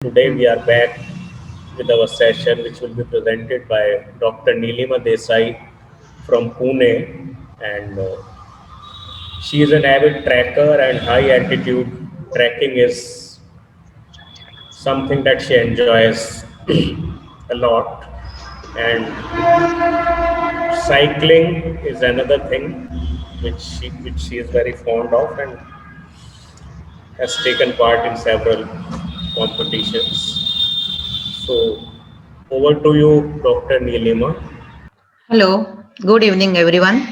Today we are back with our session, which will be presented by Dr. Neelima Desai from Pune, and she is an avid tracker, and high altitude trekking is something that she enjoys a lot. And cycling is another thing which she is very fond of and has taken part in several competitions. So over to you, Dr. Neelima. Hello, good evening, everyone.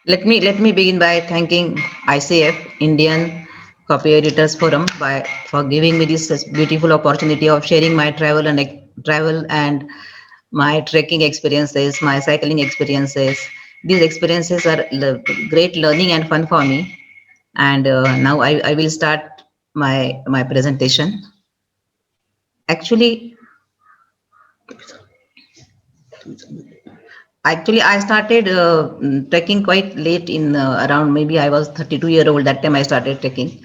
Let me begin by thanking ICF Indian Copy Editors Forum for giving me this beautiful opportunity of sharing my travel and my trekking experiences, my cycling experiences. These experiences are great learning and fun for me. And now I will start my presentation. Actually, Actually, I started trekking quite late in around maybe I was 32-year old. That time I started trekking,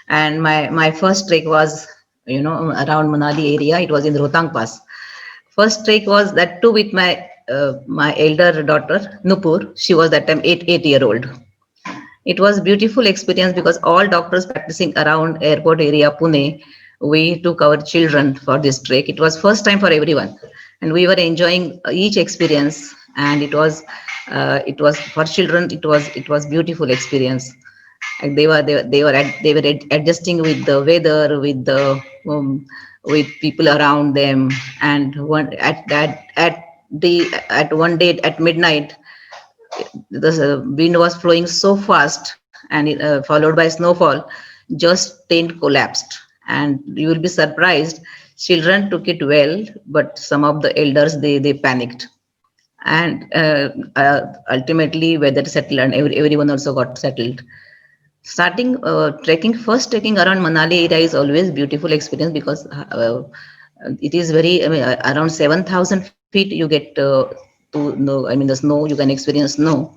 and my first trek was around Manali area. It was in Rohtang Pass. First trek was that too with my elder daughter Nupur. She was that time eight-year old. It was beautiful experience because all doctors practicing around airport area Pune, we took our children for this trek. It was first time for everyone, and we were enjoying each experience. And it was for children. It was beautiful experience. And they were adjusting with the weather, with people around them. And one at one day at midnight, the wind was flowing so fast, and followed by snowfall. Just tent collapsed, and you will be surprised. Children took it well, but some of the elders, they panicked. And ultimately weather settled, and everyone also got settled. Starting trekking around Manali area is always beautiful experience because it is very, I mean, around 7,000 feet you get to know, I mean, the snow, you can experience snow.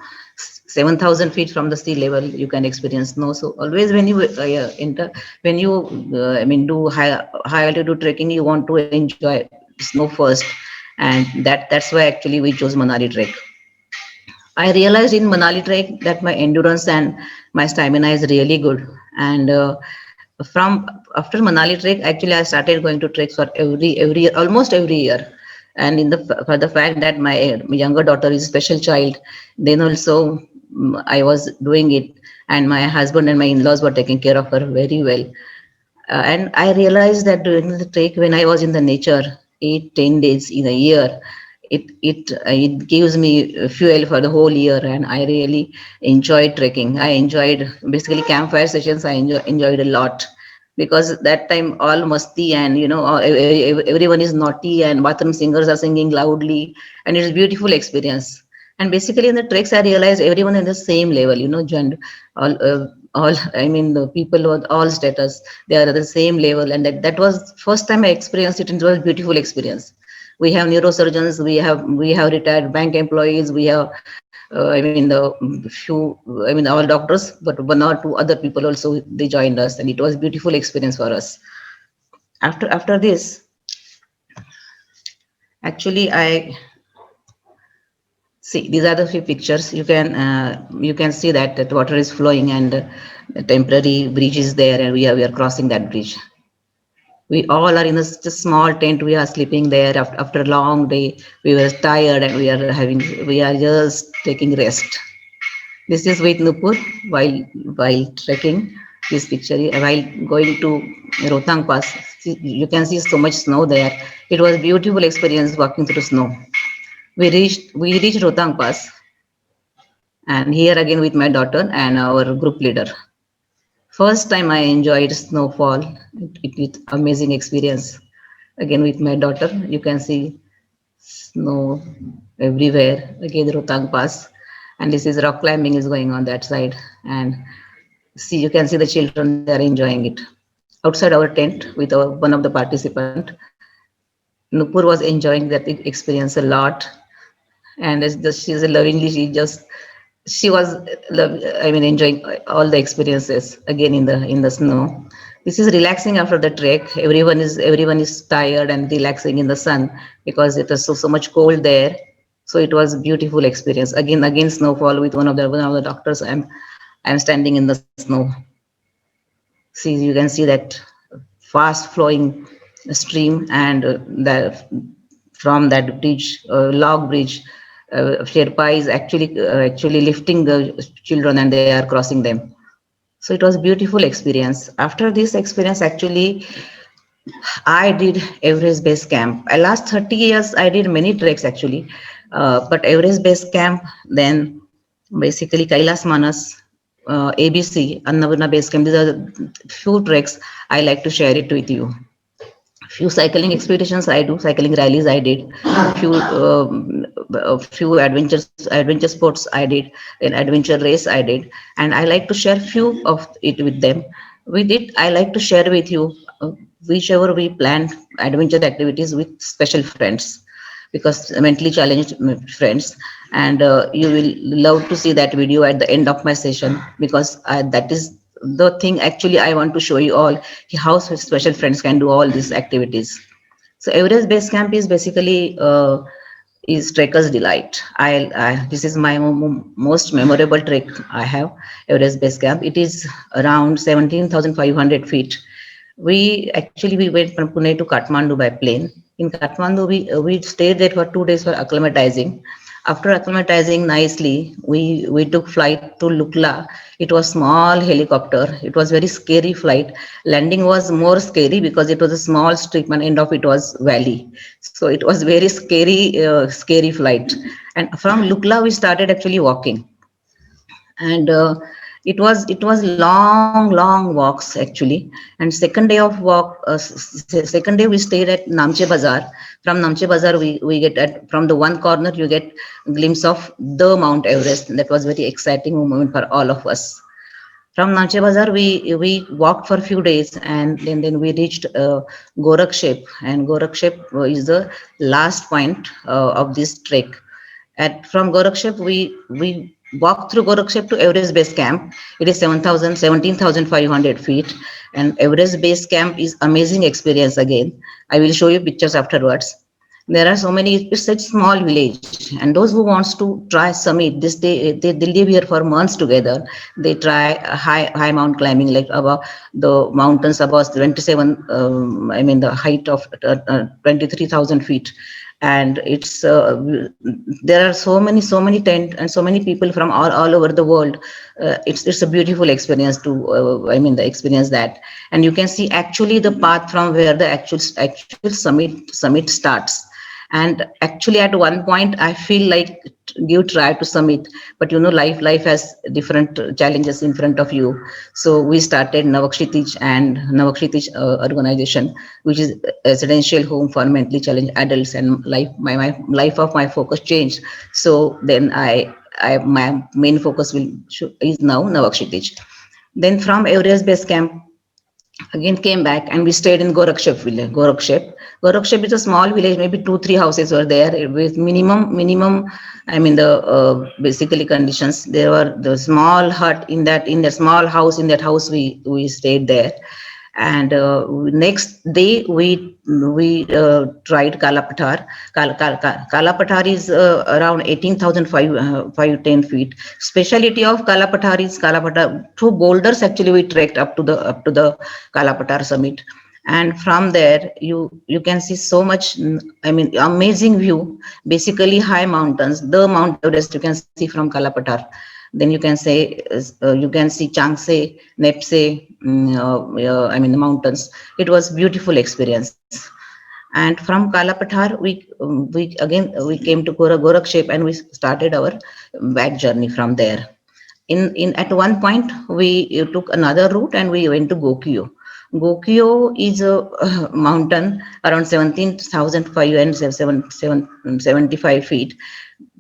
7,000 feet from the sea level you can experience snow. So always when you enter, when you I mean, do high altitude trekking, you want to enjoy snow first. And that's why actually we chose Manali trek. I realized in Manali trek that my endurance and my stamina is really good. And from after Manali trek, actually I started going to treks for every year, almost every year. And for the fact that my younger daughter is a special child, then also I was doing it, and my husband and my in-laws were taking care of her very well. And I realized that during the trek, when I was in the nature, 8, 10 days in a year, it gives me fuel for the whole year, and I really enjoyed trekking. I enjoyed basically campfire sessions. I enjoyed a lot because that time all musty, and everyone is naughty, and bathroom singers are singing loudly, and it's a beautiful experience. And basically in the treks, I realized everyone in the same level, gender, all I mean, the people with all status, they are at the same level. And that was first time I experienced it, and it was a beautiful experience. We have neurosurgeons, we have retired bank employees, we have I mean, all doctors, but one or two other people also, they joined us, and it was beautiful experience for us. After this, actually, I see, these are the few pictures. You can see that water is flowing, and the temporary bridge is there, and we are crossing that bridge. We all are in a such a small tent. We are sleeping there after a long day. We were tired, and we are just taking rest. This is with Nupur while trekking. This picture while going to Rohtang Pass. You can see so much snow there. It was a beautiful experience walking through snow. We reached Rohtang Pass, and here again with my daughter and our group leader. First time I enjoyed snowfall. It amazing experience. Again with my daughter, you can see snow everywhere. Again, Rohtang Pass, and this is rock climbing is going on that side. And see, you can see the children, they are enjoying it. Outside our tent with one of the participant, Nupur was enjoying that experience a lot. And she's a lovingly, she was, enjoying all the experiences again in the snow. This is relaxing after the trek. Everyone is tired and relaxing in the sun because it was so much cold there. So it was a beautiful experience. Again snowfall with one of the doctors. I'm standing in the snow. See, you can see that fast flowing stream, and that from that bridge, log bridge, Sherpa is actually lifting the children, and they are crossing them. So it was beautiful experience. After this experience, actually, I did Everest Base Camp. Last 30 years, I did many treks actually, but Everest Base Camp, then basically Kailas Manas, ABC, Annapurna Base Camp. These are the few treks I like to share it with you. Few cycling expeditions I do, cycling rallies I did, few few adventure sports I did, an adventure race I did, and I like to share few of it with them. With it, I like to share with you whichever we plan adventure activities with special friends, because mentally challenged friends, and you will love to see that video at the end of my session, because that is the thing actually I want to show you all how special friends can do all these activities. So Everest Base Camp is basically is trekker's delight. This is my most memorable trek I have. Everest Base Camp. It is around 17,500 feet. We went from Pune to Kathmandu by plane. In Kathmandu, we stayed there for 2 days for acclimatizing. After acclimatizing nicely, we took flight to Lukla. It was small helicopter. It was very scary flight. Landing was more scary because it was a small strip and end of it was valley. So it was very scary flight. And from Lukla, we started actually walking, and it was long walks actually. And second day we stayed at Namche Bazaar. From Namche Bazaar, we get from the one corner you get glimpse of the Mount Everest. That was very exciting moment for all of us. From Namche Bazaar, we walked for a few days, and then we reached Gorakshep, and Gorakshep is the last point of this trek. From Gorakshep, we walked through Gorakshep to Everest Base Camp. It is 17,500 feet, and Everest Base Camp is amazing experience again. I will show you pictures afterwards. There are so many. It's such small village, and those who wants to try summit, they live here for months together. They try high mount climbing, like above the mountains above 27. I mean the height of 23,000 feet, and it's there are so many tent and so many people from all over the world. It's a beautiful experience to the experience that. And you can see actually the path from where the actual summit starts. And actually at one point I feel like you try to submit, but life has different challenges in front of you. So we started Navakshitij organization, which is a residential home for mentally challenged adults. And my life of my focus changed. So then my main focus is now Navakshitij. Then from Everest Base Camp, again came back and we stayed in Gorakshep village. Gorakshep is a small village, maybe 2-3 houses were there with minimum. Basically conditions. There were the small hut in the small house. In that house we stayed there. And next day we tried Kalapathar. Kalapathar is around 18,510 feet. Speciality of Kalapathar is Kalapathar through boulders. Actually, we trekked up to the Kalapathar summit, and from there you can see so much. Amazing view. Basically, high mountains. The Mount Everest you can see from Kalapathar. Then you can see Changse, Nepse, the mountains. It was beautiful experience. And from Kalapathar, we came to Gorakshep, and we started our back journey from there. In at one point we took another route and we went to Gokyo. Gokyo is a mountain around 17,575 feet.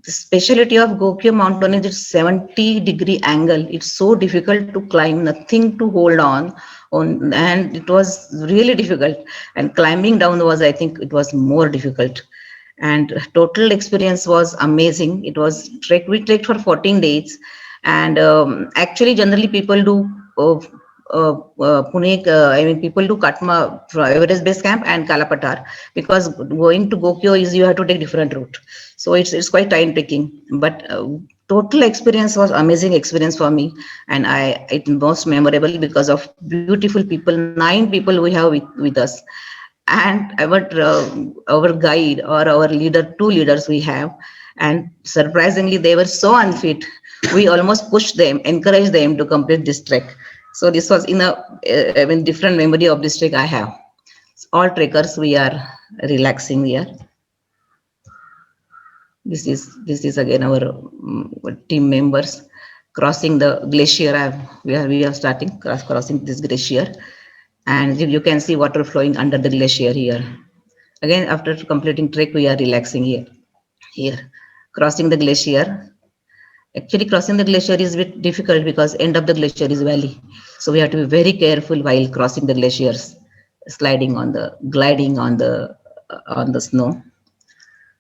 The specialty of Gokyo mountain is its 70-degree angle. It's so difficult to climb, nothing to hold on, and it was really difficult. And climbing down was, I think, it was more difficult. And total experience was amazing. It was we trekked for 14 days, and actually, generally people do Pune, I mean, people do Katma, Everest Base Camp and Kalapatar, because going to Gokyo is you have to take different route. So it's quite time taking. But total experience was amazing experience for me, and it most memorable because of beautiful people. 9 people we have with us, and our guide or our leader, 2 leaders we have, and surprisingly they were so unfit, we almost pushed them, encouraged them to complete this trek. So this was in a I mean different memory of this trek I have. All trekkers we are relaxing here. This is again our team members crossing the glacier. We are starting crossing this glacier, and you can see water flowing under the glacier here. Again, after completing trek, we are relaxing here. Here, crossing the glacier. Actually, crossing the glacier is a bit difficult because end of the glacier is valley, so we have to be very careful while crossing the glaciers, gliding on the snow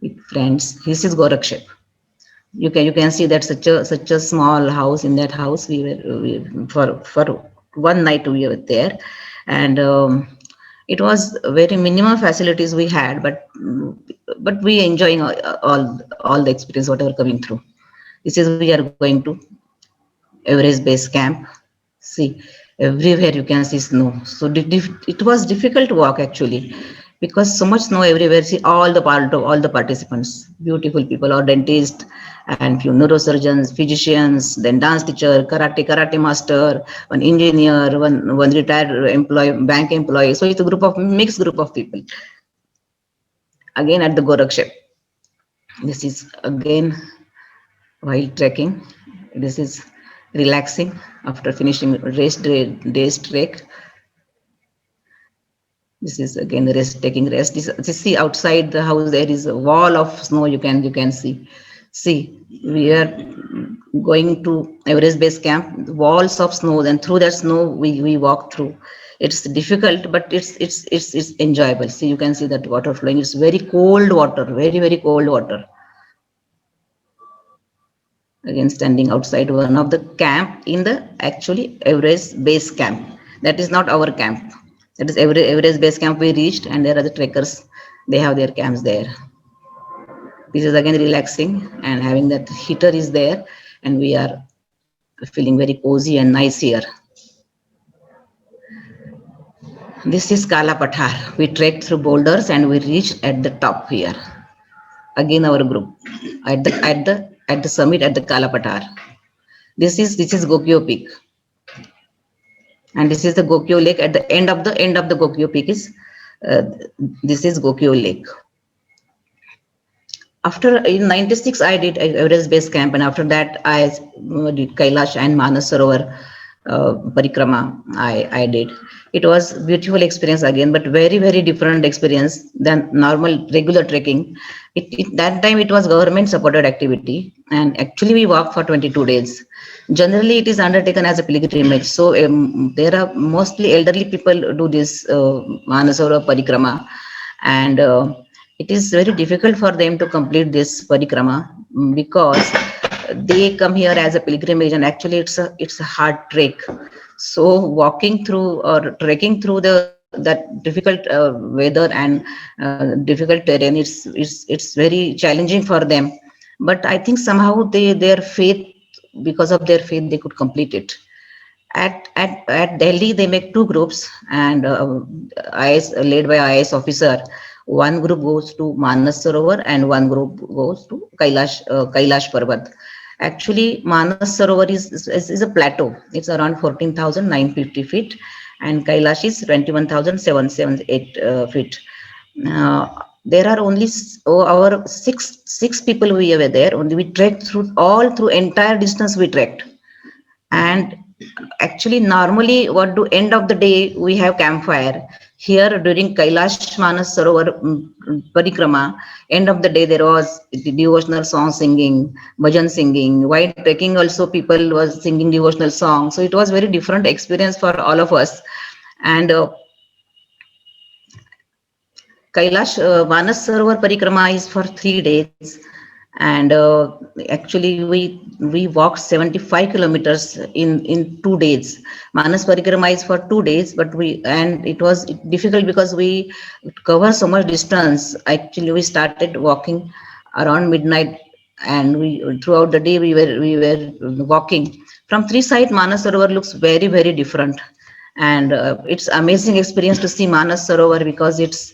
with friends. This is Gorakshep. You can see that such a small house. In that house for one night we were there, and it was very minimum facilities we had, but we enjoying all the experience whatever coming through. This is we are going to Everest Base Camp. See, everywhere you can see snow. So it was difficult walk actually, because so much snow everywhere. See all the participants, beautiful people, or dentists, and few neurosurgeons, physicians, then dance teacher, karate master, one engineer, one retired employee, bank employee. So it's a mixed group of people. Again at the Gorakshep. This is again while trekking. This is relaxing after finishing day's trek. This is again the rest, taking rest. This see outside the house there is a wall of snow. You can see. See, we are going to Everest Base Camp. Walls of snow, and through that snow we walk through. It's difficult, but it's enjoyable. See, you can see that water flowing. It's very cold water, very cold water. Again, standing outside one of the camp in the actually Everest Base Camp. That is not our camp. That is Everest Base Camp we reached, and there are the trekkers. They have their camps there. This is again relaxing, and having that heater is there, and we are feeling very cozy and nice here. This is Kala Pathar. We trekked through boulders and we reached at the top here. Again, our group at the summit at the Kala Pathar. This is Gokyo Peak, and this is the Gokyo Lake. At the end of the Gokyo Peak is this is Gokyo Lake. After in '96 I did Everest Base Camp, and after that I did Kailash and Manas Sarovar Parikrama. I did. It was beautiful experience again, but very different experience than normal regular trekking. That time it was government supported activity, and actually we walked for 22 days. Generally it is undertaken as a pilgrimage, so there are mostly elderly people do this Manasara Parikrama, and it is very difficult for them to complete this Parikrama because they come here as a pilgrimage, and actually it's a hard trek. So walking through or trekking through that difficult weather and difficult terrain, it's very challenging for them. But I think somehow their faith, because of their faith, they could complete it. At Delhi, they make 2 groups, and IS led by IS officer. One group goes to Manas Sarovar and one group goes to Kailash Parbat. Actually, Manas Sarovar is a plateau. It's around 14,950 feet, and Kailash is 21,778 feet. There are only our six people we were there. Only we trekked through entire distance we trekked, and actually normally what do end of the day we have campfire. Here during Kailash Manas Sarovar Parikrama, end of the day there was devotional song singing, bhajan singing. While trekking also people was singing devotional songs. So it was very different experience for all of us. And Kailash Manas Sarovar Parikrama is for 3 days. And actually we walked 75 kilometers in 2 days. Manas Parikrama is for 2 days, but we, and it was difficult because we cover so much distance. Actually, we started walking around midnight, and we throughout the day we were walking. From three side, Manas Sarovar looks very different, and it's amazing experience to see Manas Sarovar because it's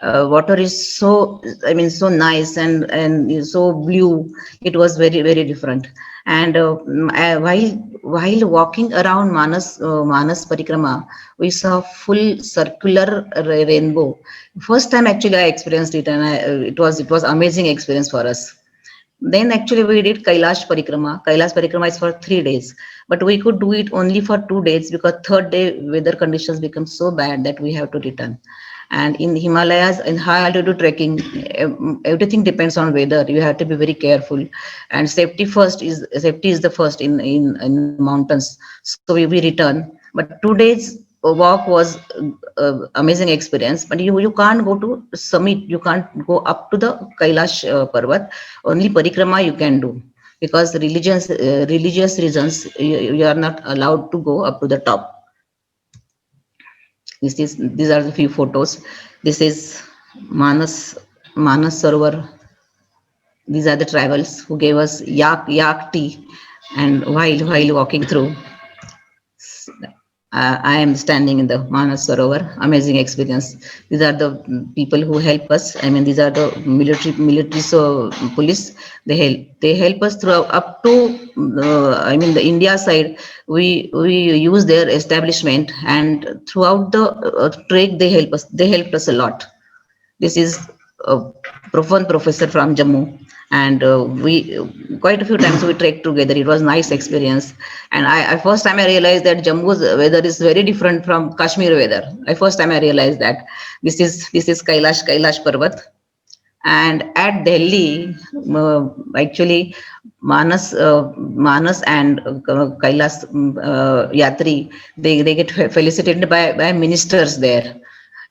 water is so, I mean, so nice and is so blue. It was very different. And while walking around Manas Parikrama, we saw full circular rainbow. First time actually I experienced it, and it was amazing experience for us. Then actually we did Kailash Parikrama. Kailash Parikrama is for 3 days, but we could do it only for 2 days because third day weather conditions become so bad that we have to return. And in Himalayas, in high altitude trekking, everything depends on weather. You have to be very careful, and safety is the first in mountains. So we return, but 2 days walk was amazing experience. But you can't go to summit, you can't go up to the Kailash Parvat. Only parikrama you can do because religious reasons you are not allowed to go up to the top. These are the few photos. This is Manas Sarovar. These are the travels who gave us yak tea, and while walking through, I am standing in the Manas Sarovar. Amazing experience. These are the people who help us. I mean, these are the military so police. They help us through up to I mean the India side. We use their establishment, and throughout the trek they help us. They helped us a lot. This is a one professor from Jammu, and we quite a few times we trekked together. It was nice experience, and I first time I realized that Jammu's weather is very different from Kashmir weather. I first time I realized that this is Kailash Parvat. And at Delhi, actually, Manas and Kailas Yatri, they get felicitated by ministers there,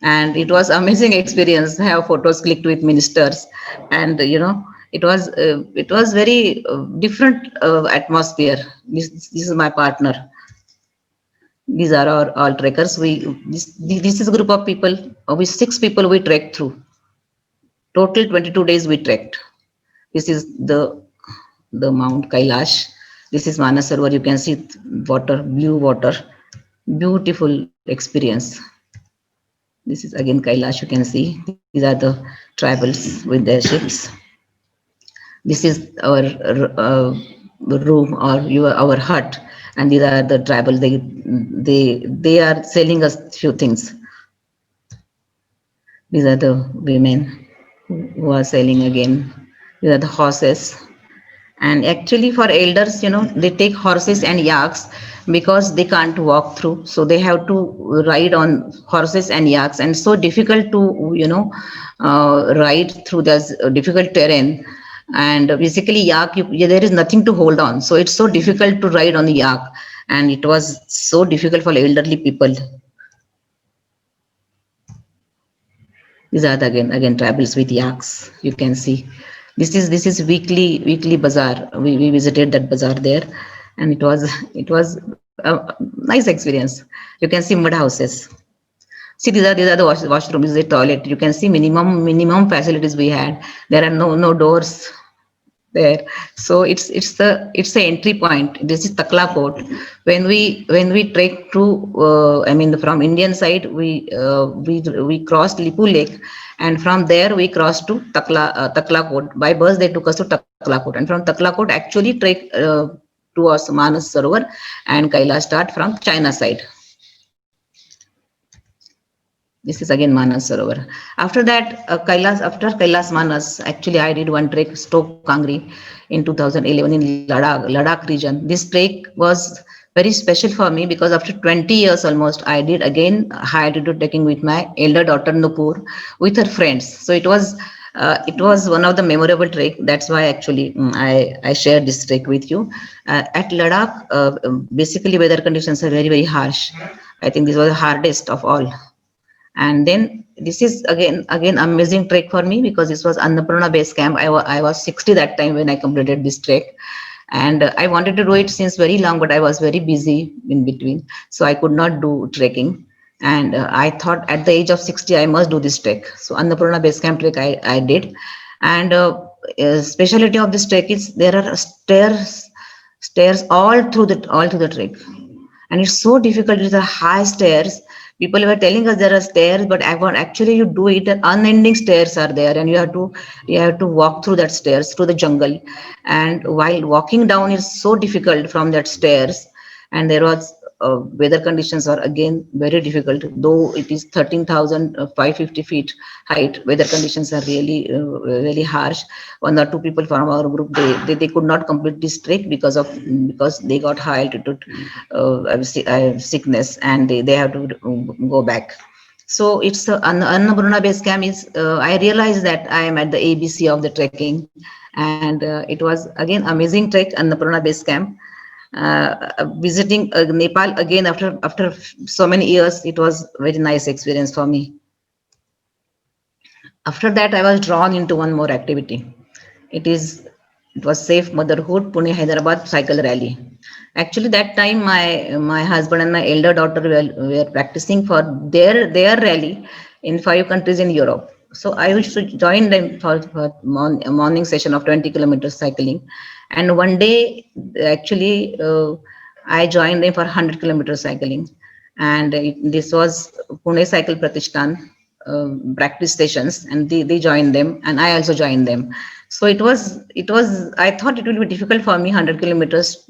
and it was amazing experience. I have photos clicked with ministers, and it was very different atmosphere. This is my partner. These are our all trekkers. This is a group of people. We 6 people we trekked through. Total 22 days we trekked. This is the Mount Kailash. This is Manas Sarovar. You can see water, blue water, beautiful experience. This is again Kailash. You can see these are the tribals with their ships. This is our room or our hut, and these are the tribal. They are selling us few things. These are the women who are selling again. These are the horses. And actually for elders, they take horses and yaks because they can't walk through. So they have to ride on horses and yaks, and so difficult to, ride through this difficult terrain. And basically yak, there is nothing to hold on. So it's so difficult to ride on the yak. And it was so difficult for elderly people. These are again tribals with yaks. You can see this is weekly bazaar. We visited that bazaar there, and it was a nice experience. You can see mud houses. See, these are the washroom. This is the toilet. You can see minimum facilities we had. There are no doors there, so it's the entry point. This is Takla Fort. When we trek to from Indian side, we crossed Lipu Lake, and from there we crossed to Takla Fort. By bus they took us to Takla Fort, and from Takla Fort actually trek towards Manas Sarovar, and Kailash start from China side. This is again Manas Sarovar. After that, after Kailas Manas, actually I did one trek, Stoke Kangri, in 2011 in Ladakh region. This trek was very special for me because after 20 years almost, I did again high altitude trekking with my elder daughter Nupur, with her friends. So it was one of the memorable trek. That's why actually I shared this trek with you. At Ladakh, basically weather conditions are very harsh. I think this was the hardest of all. And then this is again amazing trek for me, because this was Annapurna base camp. I was 60 that time when I completed this trek, and I wanted to do it since very long, but I was very busy in between, so I could not do trekking. And I thought at the age of 60 I must do this trek. So Annapurna base camp trek I did. And specialty of this trek is there are stairs all through the trek, and it's so difficult. It's a high stairs. People were telling us there are stairs, but actually you do it, unending stairs are there, and you have to walk through that stairs through the jungle. And while walking down is so difficult from that stairs, and there was weather conditions are again very difficult, though it is 13,550 feet height. Weather conditions are really harsh. One or two people from our group, they could not complete this trek because they got high altitude sickness, and they have to go back. So it's Annapurna base camp is. I realized that I am at the ABC of the trekking, and it was again amazing trek, Annapurna base camp. Visiting Nepal again after so many years, it was very nice experience for me. After that, I was drawn into one more activity. It is it was Safe Motherhood Pune Hyderabad cycle rally. Actually, that time my husband and my elder daughter were practicing for their rally in 5 countries in Europe. So I used to join them for a morning session of 20 kilometers cycling. And one day, actually, I joined them for 100 kilometers cycling. And this was Pune Cycle Pratishthan practice sessions, and they joined them, and I also joined them. So it was I thought it would be difficult for me, 100 kilometers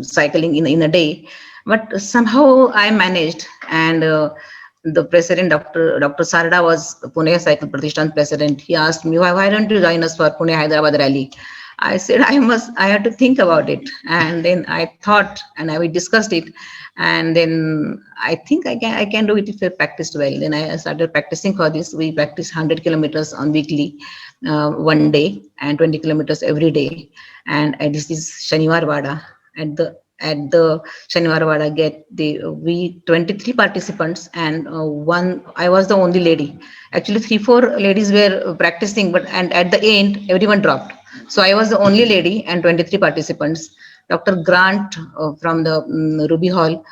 cycling in a day, but somehow I managed. And the president, Dr. Sarda, was Pune Cycle Pratishthan president. He asked me, why don't you join us for Pune Hyderabad rally? I said I had to think about it, and then I thought, and we discussed it, and then I think I can do it if I practiced well. Then I started practicing for this. We practice 100 kilometers on weekly, one day, and 20 kilometers every day. And this is Shaniwar Wada. At the Shaniwar Wada get the we 23 participants, and one I was the only lady. Actually, 3 4 ladies were practicing, but and at the end everyone dropped. So I was the only lady and 23 participants. Dr. Grant from the Ruby Hall,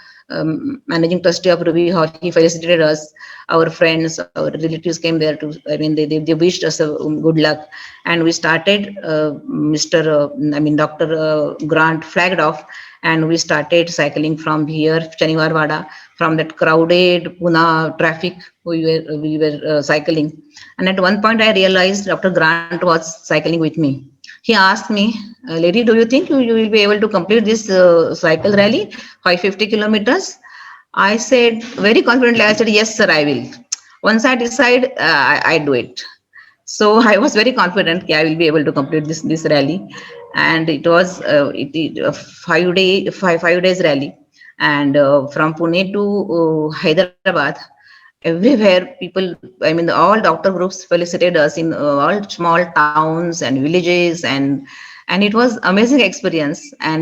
managing trustee of Ruby Hall, he felicitated us. Our friends, our relatives came there to. I mean, they wished us a good luck, and we started. Dr. Grant flagged off, and we started cycling from here, Shaniwar Wada, from that crowded Pune traffic. We were cycling, and at one point I realized Dr. Grant was cycling with me. He asked me, lady, do you think you will be able to complete this cycle rally, 550 kilometers? I said, very confidently, I said, yes, sir, I will. Once I decide, I do it. So I was very confident I will be able to complete this rally. And it was a 5 days rally. And from Pune to Hyderabad, everywhere people, all doctor groups felicited us in all small towns and villages, and it was amazing experience. And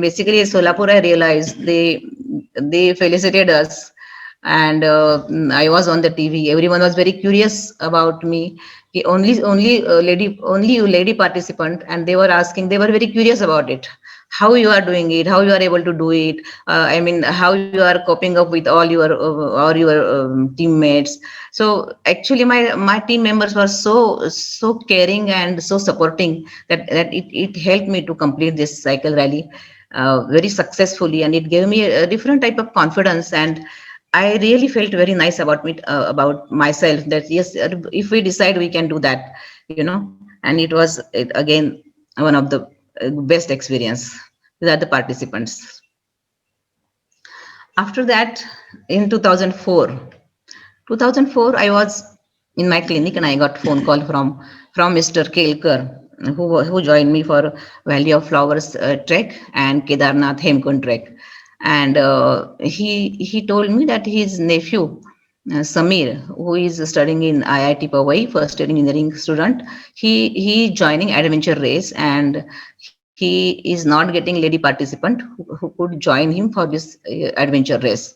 basically Solapur, I realized they felicited us. And I was on the TV, everyone was very curious about me. Only lady participant, and they were asking, they were very curious about it, how you are doing it, how you are able to do it. How you are coping up with all your teammates. So actually my team members were so caring and so supporting, that it helped me to complete this cycle rally very successfully, and it gave me a different type of confidence. And I really felt very nice about myself, that yes, if we decide, we can do that. And it was again one of the best experience with the participants. After that, in 2004, I was in my clinic, and I got phone call from Mr. Kelkar, who joined me for Valley of Flowers trek and Kedarnath Hemkund trek. And he told me that his nephew, Samir, who is studying in IIT Powai, first year engineering student, he joining adventure race, and he is not getting lady participant who could join him for this adventure race.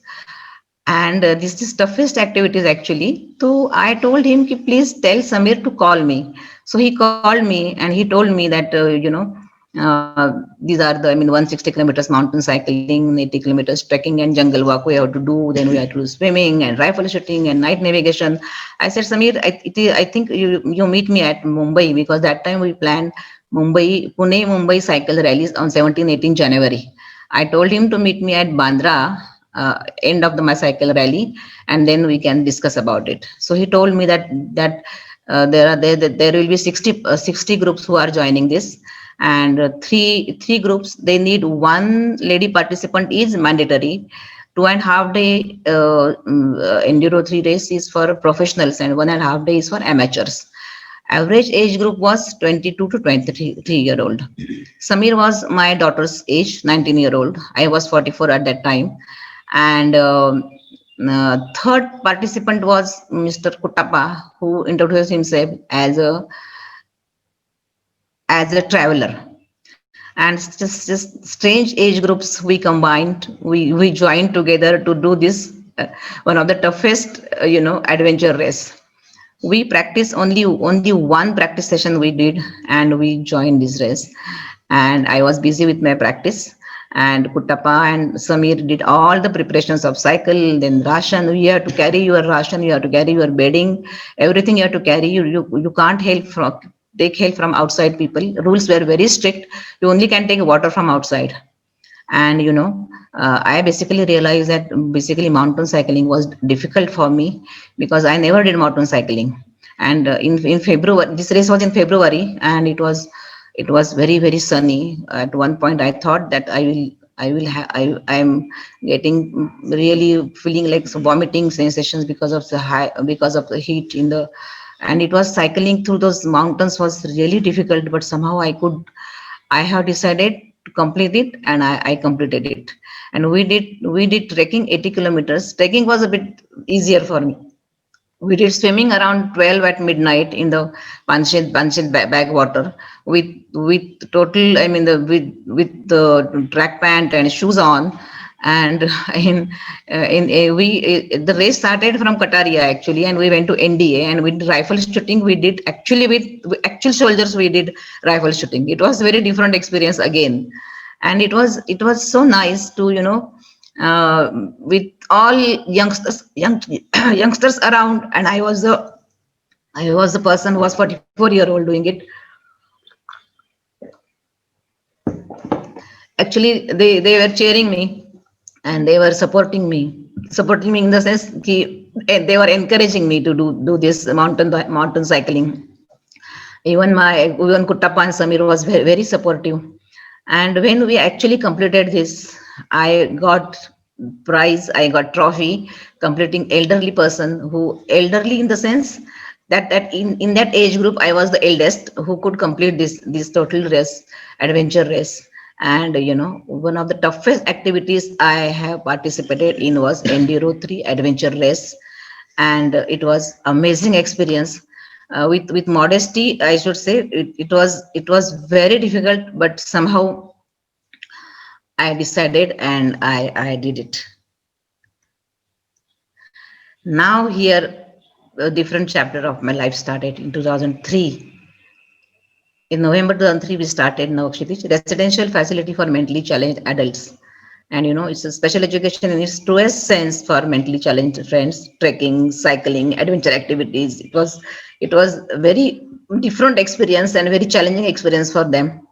And this is toughest activities actually. So I told him, ki, please tell Samir to call me. So he called me and he told me that, these are the, 160 kilometers mountain cycling, 80 kilometers trekking and jungle walk we have to do. Then we have to do swimming and rifle shooting and night navigation. I said, Samir, I think you meet me at Mumbai, because that time we planned Pune Mumbai cycle rallies on 17, 18 January. I told him to meet me at Bandra, end of my cycle rally, and then we can discuss about it. So he told me that there will be 60 groups who are joining this, and three groups, they need one lady participant is mandatory. 2.5 day enduro 3 days is for professionals, and 1.5 day is for amateurs. Average age group was 22 to 23-year old. Samir was my daughter's age, 19-year-old. I was 44 at that time. And third participant was Mr. Kuttappa, who introduced himself as a traveler. And just strange age groups we combined, we joined together to do this, one of the toughest, adventure race. We practiced only one practice session we did, and we joined this race. And I was busy with my practice, and Kuttappa and Samir did all the preparations of cycle, then ration. You have to carry your ration, you have to carry your bedding, everything you have to carry. You can't take help from outside people. Rules were very strict. You only can take water from outside. And I basically realized that basically mountain cycling was difficult for me, because I never did mountain cycling. And in February, this race was in February, and it was very, very sunny. At one point I thought that I'm getting really feeling like vomiting sensations because of the heat and it was cycling through those mountains was really difficult, but somehow I have decided to complete it, and I completed it. And we did trekking 80 kilometers. Trekking was a bit easier for me. We did swimming around 12 at midnight in the Panchit backwater with total, with the track pant and shoes on. And the race started from Kataria actually, and we went to NDA, and with rifle shooting we did actually with actual soldiers, we did rifle shooting. It was very different experience again, and it was so nice to with all youngsters around, and I was the person who was 44-year-old doing it. Actually, they were cheering me, and they were supporting me in the sense they were encouraging me to do this mountain cycling. Even Kuttappa and Samir was very, very supportive. And when we actually completed this, I got prize, I got trophy, completing elderly in the sense that in that age group, I was the eldest who could complete this total race, adventure race. And one of the toughest activities I have participated in was Enduro 3 adventure race, and it was amazing experience. With modesty, I should say it was very difficult, but somehow I decided and I did it. Now here, a different chapter of my life started in 2003. In November 2003, we started Navakshitij, residential facility for mentally challenged adults. And it's a special education in its truest sense for mentally challenged friends, trekking, cycling, adventure activities. It was a very different experience and very challenging experience for them.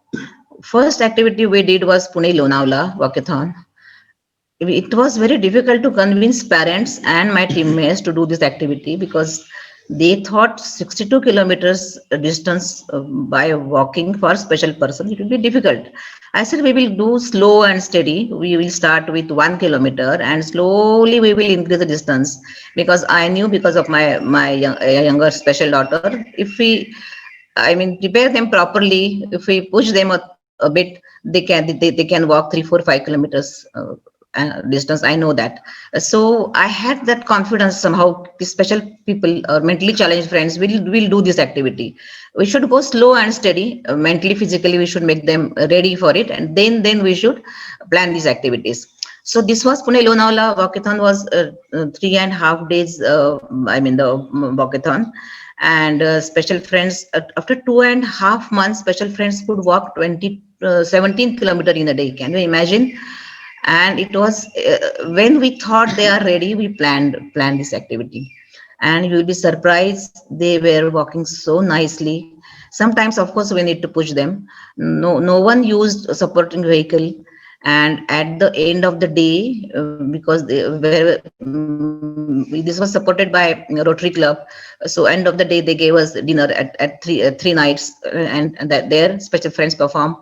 First activity we did was Pune Lonavala walkathon. It was very difficult to convince parents and my teammates to do this activity, because they thought 62 kilometers distance by walking for special person, it will be difficult. I said, we will do slow and steady. We will start with 1 kilometer and slowly we will increase the distance, because I knew, because of my younger special daughter, if we prepare them properly, if we push them a bit, they can walk 3, 4, 5 kilometers distance. I know that. So I had that confidence somehow. The special people or mentally challenged friends will do this activity. We should go slow and steady. Mentally, physically, we should make them ready for it, and then we should plan these activities. So this was Pune Lonavala walkathon was 3.5 days. I mean the walkathon, and Special Friends after 2.5 months, Special Friends could walk 17 kilometer in a day. Can you imagine? And it was when we thought they are ready, we planned this activity, and you will be surprised they were walking so nicely. Sometimes, of course, we need to push them. No one used a supporting vehicle, and at the end of the day, because this was supported by Rotary Club, so end of the day they gave us dinner at three nights, and that their Special Friends perform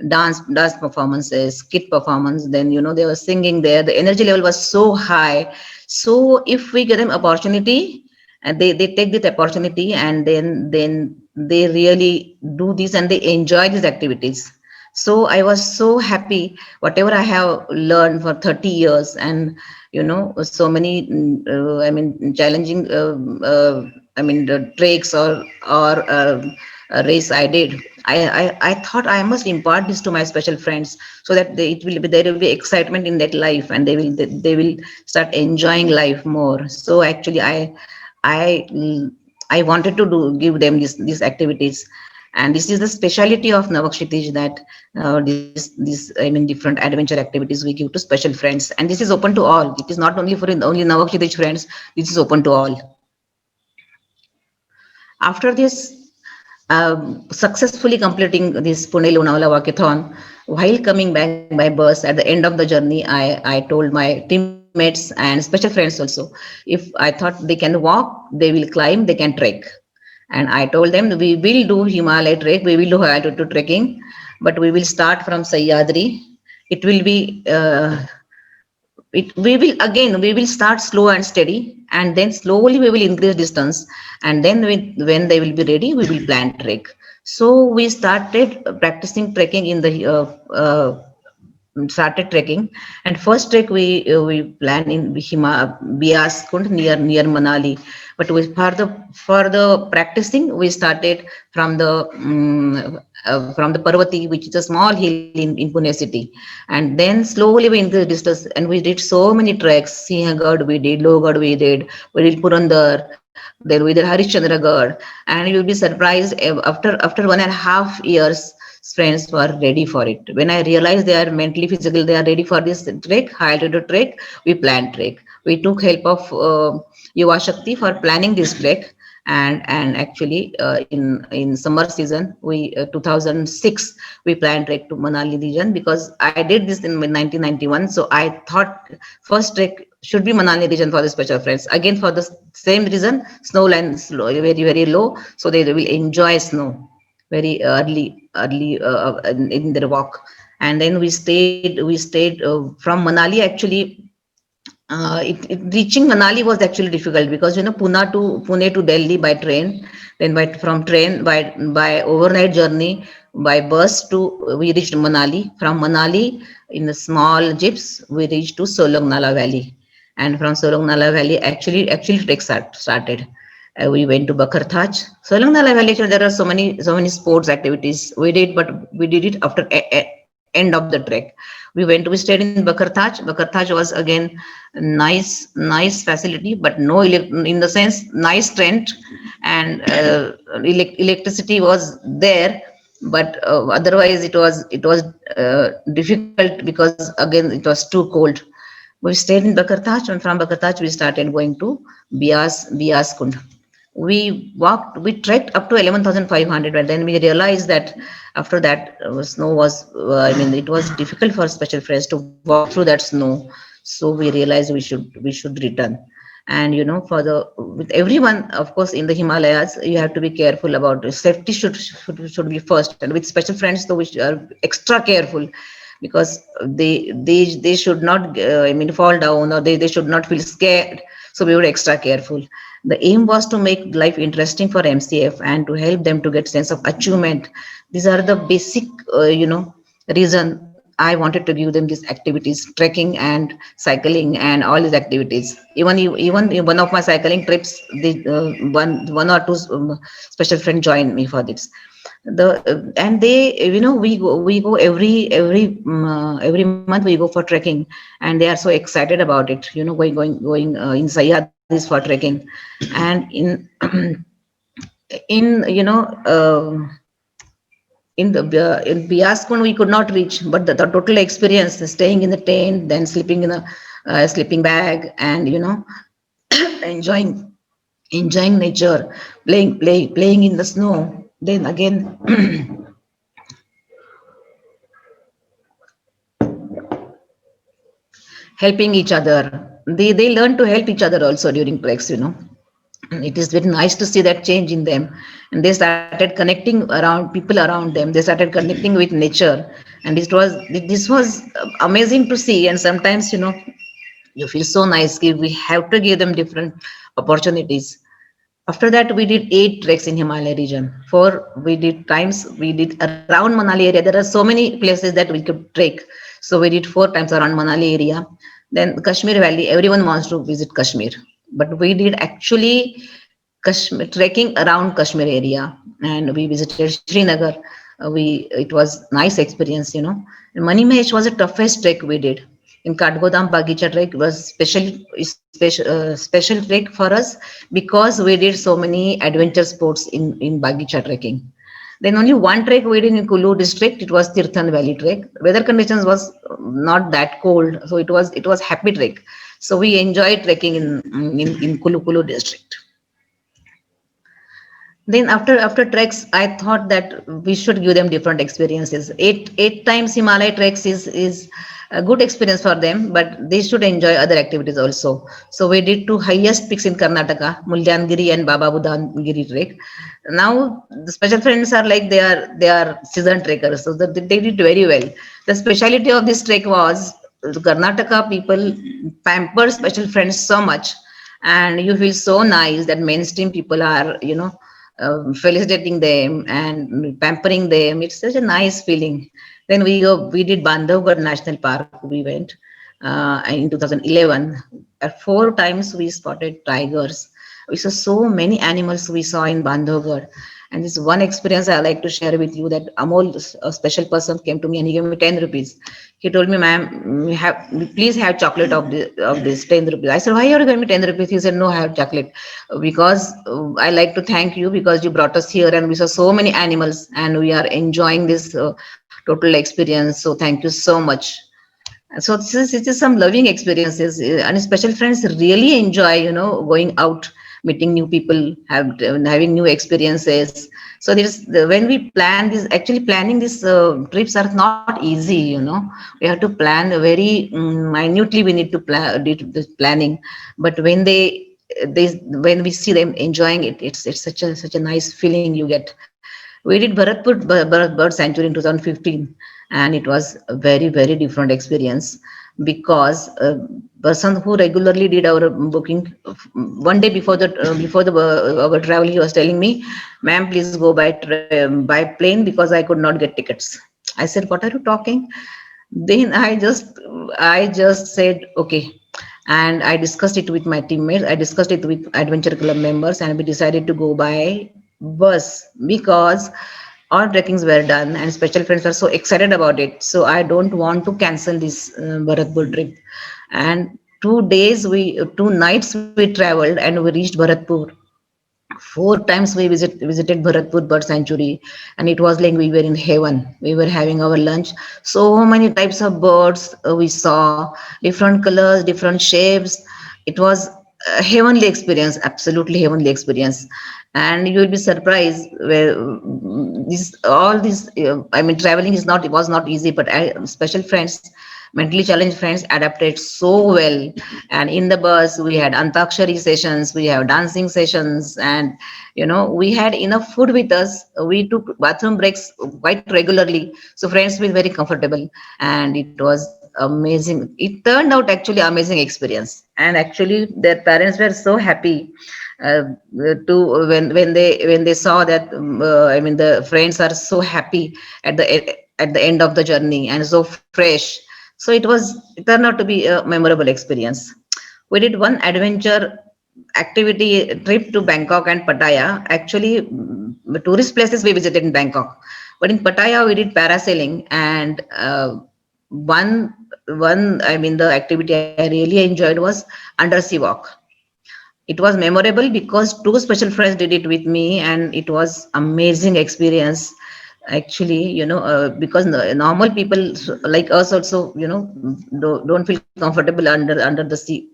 dance performances, skit performance. Then they were singing there. The energy level was so high. So if we get them opportunity, and they take this opportunity, and then they really do this and they enjoy these activities. So I was so happy whatever I have learned for 30 years, and so many I mean challenging the tricks or race I did. I thought I must impart this to my Special Friends, so that there will be excitement in that life, and they will start enjoying life more. So actually I I wanted to give them these activities, and this is the speciality of Navakshitij, that this I mean different adventure activities we give to Special Friends, and this is open to all. It is not only for only Navakshitij friends. This is open to all. After this, successfully completing this Pune Lonavala walkathon, while coming back by bus at the end of the journey, I told my teammates and Special Friends also, if I thought they can walk, they will climb, they can trek. And I told them we will do Himalaya trek, we will do altitude trekking, but we will start from Sahyadri. It will be we will start slow and steady, and then slowly we will increase distance, and then when they will be ready, we will plan trek. So we started practicing trekking in the started trekking. And first trek we planned in Bias Kund, near Manali. But for the practicing, we started from the Parvati, which is a small hill in Pune city, and then slowly we increased distance, and we did so many treks. Sinhagad we did, Lohgad we did Purandar, then we did Harishchandragarh. And you'll be surprised, after 1.5 years, friends were ready for it. When I realized they are mentally, physically, they are ready for this trek, high altitude trek, we planned trek. We took help of Yuva Shakti for planning this trek. And actually, in summer season, we 2006 we planned trek to Manali region, because I did this in 1991. So I thought first trek should be Manali region for the Special Friends. Again, for the same reason, snow line is very low, so they will enjoy snow very early in their walk. And then we stayed from Manali. Actually, reaching Manali was actually difficult, because Pune to Delhi by train, then from train by overnight journey by bus to we reached Manali. From Manali, in the small jeeps we reached to Solong Nala Valley, and from Solong Nala Valley actually trek started. We went to Bakarthaj. Solong Nala Valley. There are so many sports activities we did, but we did it after end of the trek. We stayed in Bakarthaj. Bakarthaj was again nice facility, but no in the sense nice tent, and electricity was there, but otherwise it was difficult, because again it was too cold. We stayed in Bakarthaj, and from Bakarthaj we started going to Bias Kund. We trekked up to 11,500, but then we realized that after that snow was it was difficult for Special Friends to walk through that snow. So we realized we should return. And for the with everyone, of course, in the Himalayas, you have to be careful about safety. Should be first, and with Special Friends, though, we are extra careful, because they should not fall down, or they should not feel scared. So we were extra careful. The aim was to make life interesting for MCF and to help them to get sense of achievement. These are the basic reason I wanted to give them these activities, trekking and cycling and all these activities. Even in one of my cycling trips, the one or two special friends joined me for this. And they, we go every month we go for trekking, and they are so excited about it. Going in Sayadis for trekking, and in in Biaskun we could not reach, but the total experience, staying in the tent, then sleeping in a sleeping bag, and enjoying nature, playing in the snow. Then again, helping each other. They learn to help each other also during treks. It is very nice to see that change in them, and they started connecting around people around them. They started connecting with nature, and this was amazing to see. And sometimes, you feel so nice. We have to give them different opportunities. After that, we did 8 treks in Himalaya region. We did around Manali area. There are so many places that we could trek. So we did 4 times around Manali area. Then Kashmir Valley. Everyone wants to visit Kashmir, but we did actually Kashmir, trekking around Kashmir area, and we visited Srinagar. It was nice experience. And Mani Mahesh was the toughest trek we did. In Katgodam Bagicha trek was special trek for us because we did so many adventure sports in Bagicha trekking. Then only one trek we did in Kulu district. It was Tirthan Valley trek. Weather conditions was not that cold, so it was happy trek. So we enjoyed trekking in Kulu district. Then after treks, I thought that we should give them different experiences. Eight times Himalaya treks is a good experience for them, but they should enjoy other activities also. So we did 2 highest peaks in Karnataka, Mulyangiri and Baba Budangiri trek. Now the special friends are like they are seasoned trekkers, so they did very well. The speciality of this trek was the Karnataka people pamper special friends so much, and you feel so nice that mainstream people are felicitating them and pampering them. It's such a nice feeling. Then we did Bandhavgarh National Park. We went in 2011. 4 times we spotted tigers. We saw so many animals we saw in Bandhavgarh. And this one experience I like to share with you, that Amol, a special person, came to me and he gave me 10 rupees. He told me, ma'am, please have chocolate of this 10 rupees. I said, why are you giving me 10 rupees? He said, no, I have chocolate. Because I like to thank you because you brought us here and we saw so many animals and we are enjoying this total experience. So thank you so much. So this is some loving experiences, and special friends really enjoy, going out, meeting new people, having new experiences. So when we plan this, actually planning these trips are not easy. We have to plan very minutely. We need to plan this planning, but when we see them enjoying it, it's such a nice feeling you get. We did Bharatpur Bird Sanctuary in 2015, and it was a very, very different experience because a person who regularly did our booking, one day before our travel, he was telling me, "Ma'am, please go by plane because I could not get tickets." I said, "What are you talking?" Then I just said, "Okay." And I discussed it with my teammates. I discussed it with Adventure Club members, and we decided to go by bus because all trekkings were done and special friends were so excited about it. So I don't want to cancel this Bharatpur trip. And 2 nights we traveled and we reached Bharatpur. 4 times we visited Bharatpur Bird Sanctuary, and it was like we were in heaven. We were having our lunch. So many types of birds we saw, different colors, different shapes. It was a heavenly experience, absolutely heavenly experience. And you will be surprised where I mean, traveling was not easy, but special friends, mentally challenged friends adapted so well. And in the bus we had antakshari sessions, we have dancing sessions, and we had enough food with us. We took bathroom breaks quite regularly, so friends feel very comfortable, and it was amazing. It turned out actually amazing experience, and actually their parents were so happy uh, to when they saw that I mean, the friends are so happy at the at the end of the journey and so fresh. So it turned out to be a memorable experience. We did one adventure activity trip to Bangkok and Pattaya. Actually, tourist places we visited in Bangkok, but in Pattaya we did parasailing, and one I mean the activity I really enjoyed was undersea walk. It was memorable because two special friends did it with me, and it was amazing experience. Actually, because normal people like us also, don't feel comfortable under the sea,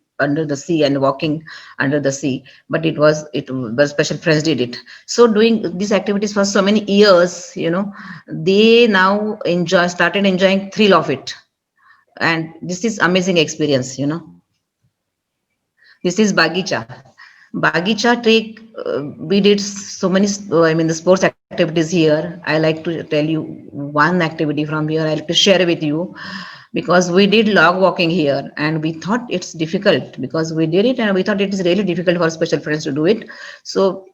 and walking under the sea. But but special friends did it. So doing these activities for so many years, they now started enjoying thrill of it, and this is amazing experience. This is Bagicha. Bagicha Trek, we did so many, I mean, the sports activities here. I like to tell you one activity from here. I like to share with you because we did log walking here and we thought it's difficult because we did it and we thought it is really difficult for special friends to do it. So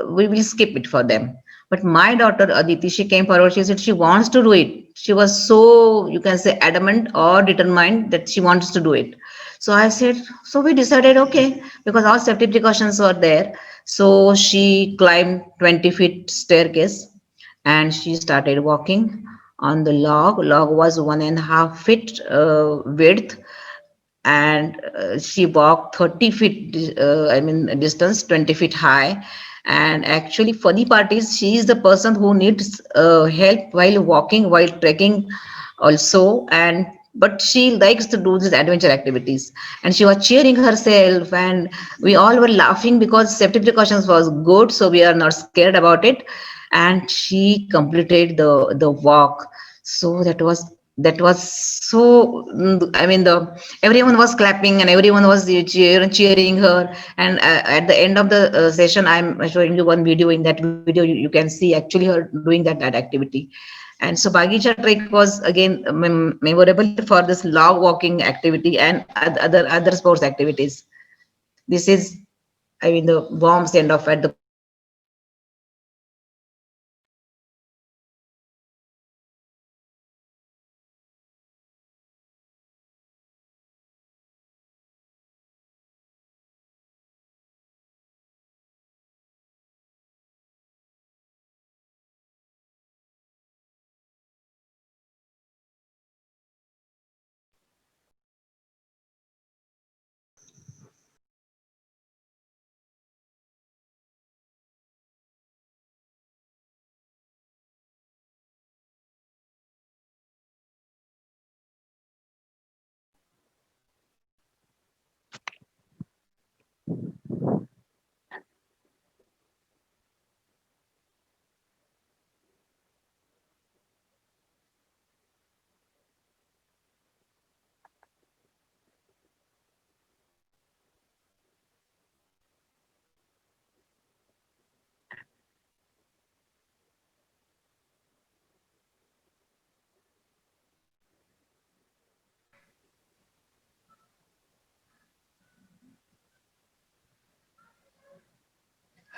we will skip it for them. But my daughter Aditi, she came forward. She said she wants to do it. She was so, you can say, adamant or determined that she wants to do it. So I said, so we decided, okay, because all safety precautions were there. So she climbed 20 feet staircase and she started walking on the log. Log was 1.5 feet width, and she walked 30 feet, I mean, distance, 20 feet high. And actually, funny part is she is the person who needs help while walking, while trekking also. And but she likes to do these adventure activities, and she was cheering herself, and we all were laughing because safety precautions was good, so we are not scared about it. And she completed the walk. So that was so, I mean, the everyone was clapping and everyone was cheering her. And at the end of the session, I'm showing you one video. In that video, you can see actually her doing that activity. And so Bagicha Trek was again memorable for this log walking activity and other sports activities. This is, I mean, the warm send off at the Pattaya trip.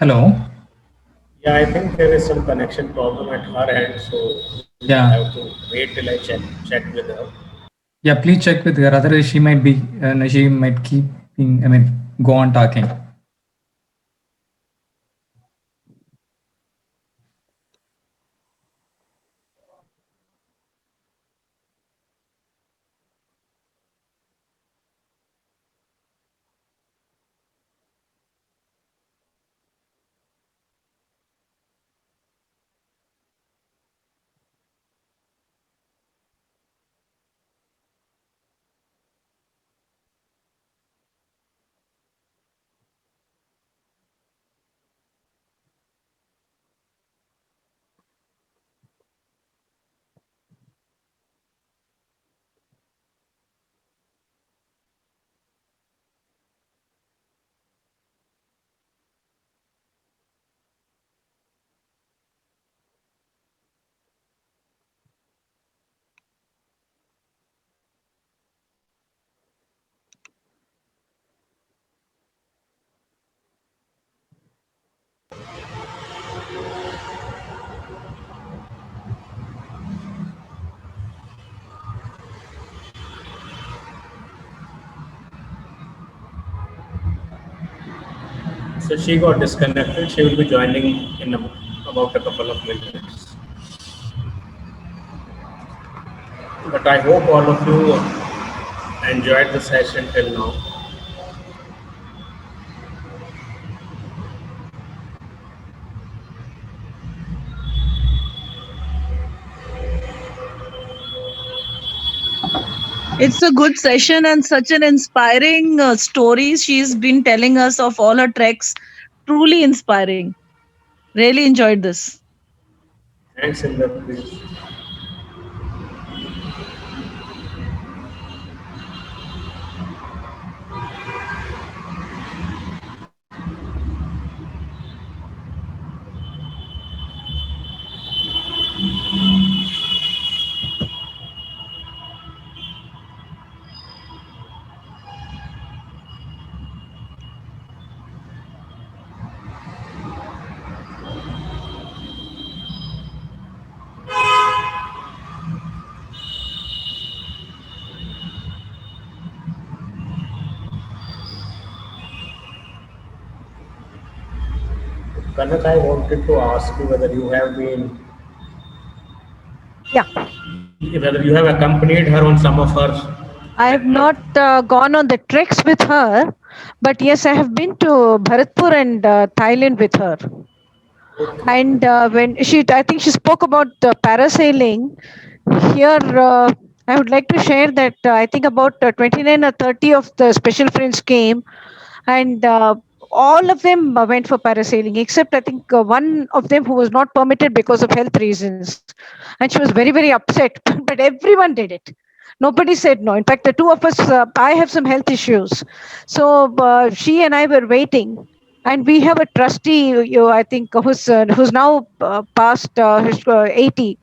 Hello. Yeah, I think there is some connection problem at her end, so we'll have Yeah. to wait till I check with her. Yeah, please check with her. Otherwise, she might keep, go on talking. So she got disconnected. She will be joining in about a couple of minutes. But I hope all of you enjoyed the session till now. It's a good session and such an inspiring story she's been telling us of all her treks. Truly inspiring. Really enjoyed this. Thanks, Inderpreet. Kanak, I wanted to ask you whether you have been, Yeah, whether you have accompanied her on some of her. I have not gone on the treks with her, but yes, I have been to Bharatpur and Thailand with her. And when I think she spoke about parasailing. Here, I would like to share that I think about 29 or 30 of the special friends came, and all of them went for parasailing, except I think one of them who was not permitted because of health reasons. And she was very, very upset, but everyone did it. Nobody said no. In fact, the two of us, I have some health issues. So she and I were waiting. And we have a trustee, I think, who's now past 80,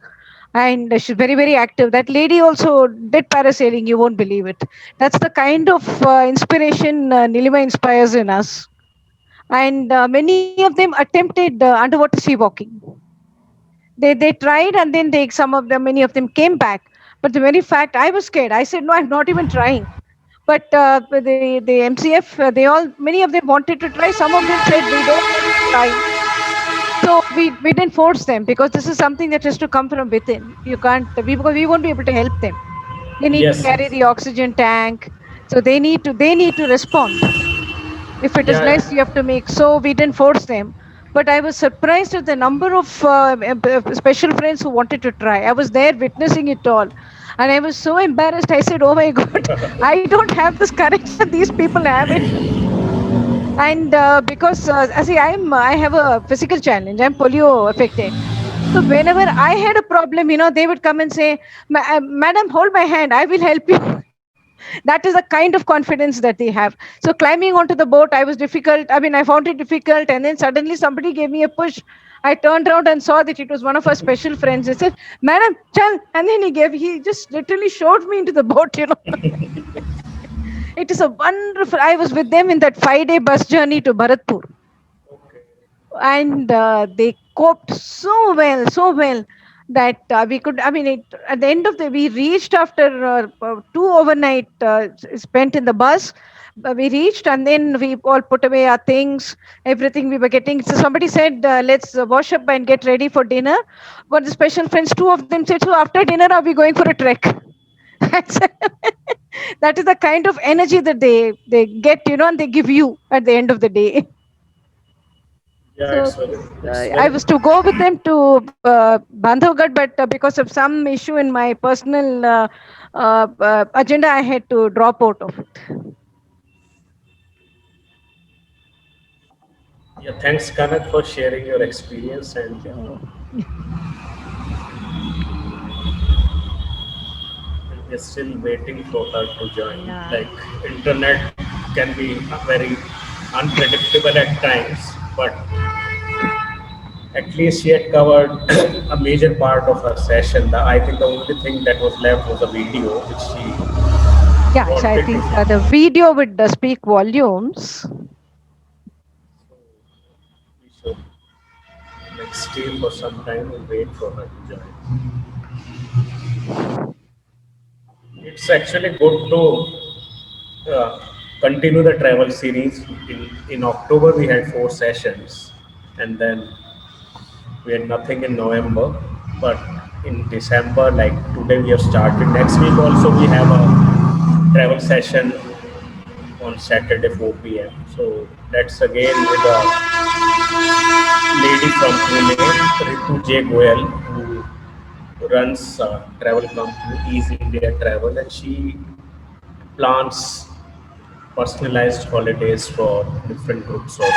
and she's very, very active. That lady also did parasailing. You won't believe it. That's the kind of inspiration Nilima inspires in us. And many of them attempted underwater sea walking. They tried, and then some of them, many of them came back. But the very fact, I was scared. I said, no, I'm not even trying. But the MCF, they all, many of them wanted to try. Some of them said, we don't want to try. So we didn't force them, because this is something that has to come from within. You can't, because we won't be able to help them. They need to carry the oxygen tank. So they need to respond. If it is less, you have to make. So we didn't force them. But I was surprised at the number of special friends who wanted to try. I was there witnessing it all. And I was so embarrassed. I said, oh my God, I don't have this courage that these people have it. And because I have a physical challenge. I'm polio affected. So whenever I had a problem, they would come and say, Madam, hold my hand. I will help you. That is the kind of confidence that they have. So climbing onto the boat, I found it difficult. And then suddenly somebody gave me a push. I turned around and saw that it was one of our special friends. He said, Madam, chal. And then he just literally showed me into the boat, It is a wonderful, I was with them in that 5-day bus journey to Bharatpur. And they coped so well that we could, at the end of we reached after 2 overnight spent in the bus. We reached, and then we all put away our things, everything we were getting. So somebody said, let's wash up and get ready for dinner. But the special friends, two of them said, so after dinner, are we going for a trek? That is the kind of energy that they get, and they give you at the end of the day. So I was to go with them to Bandhavgarh, but because of some issue in my personal agenda, I had to drop out of it. Yeah, thanks, Kanak, for sharing your experience. And we're still waiting for her to join. Yeah. Like, internet can be very unpredictable at times, but at least she had covered a major part of her session. I think the only thing that was left was a video, which she. Yeah, so I think the video would speak volumes. We should stay for some time and wait for her to join. It's actually good to continue the travel series. In October, we had 4 sessions, and then we had nothing in November. But in December, like today, we have started. Next week also, we have a travel session on Saturday 4 p.m. So that's again with a lady from Pune, Ritu J. Goyal, who runs a travel company, Ease India Travel, and she plans personalized holidays for different groups of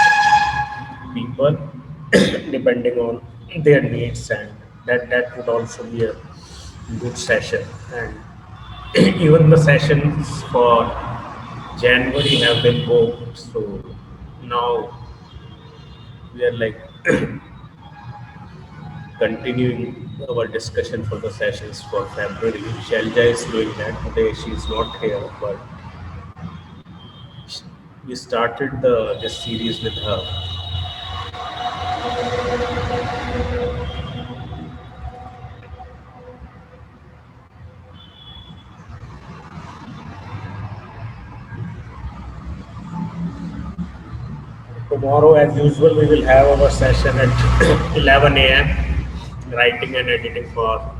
people depending on their needs, and that would also be a good session. And even the sessions for January have been booked, so now we are like continuing our discussion for the sessions for February. Shelja is doing that today. She's not here, but we started this series with her. Tomorrow, as usual, we will have our session at 11 a.m. writing and editing for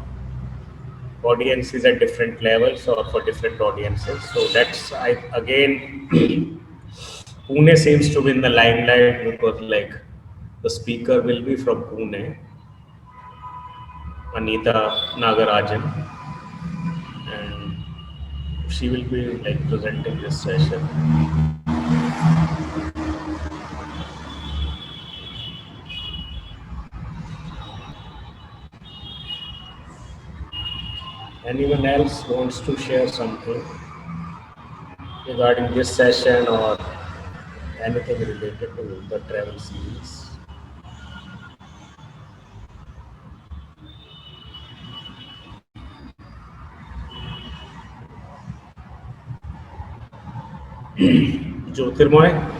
audiences at different levels or for different audiences. So that's again Pune seems to be in the limelight because like the speaker will be from Pune, Anita Nagarajan, and she will be like presenting this session. Anyone else wants to share something regarding this session or anything related to the travel series? Jyotirmoy?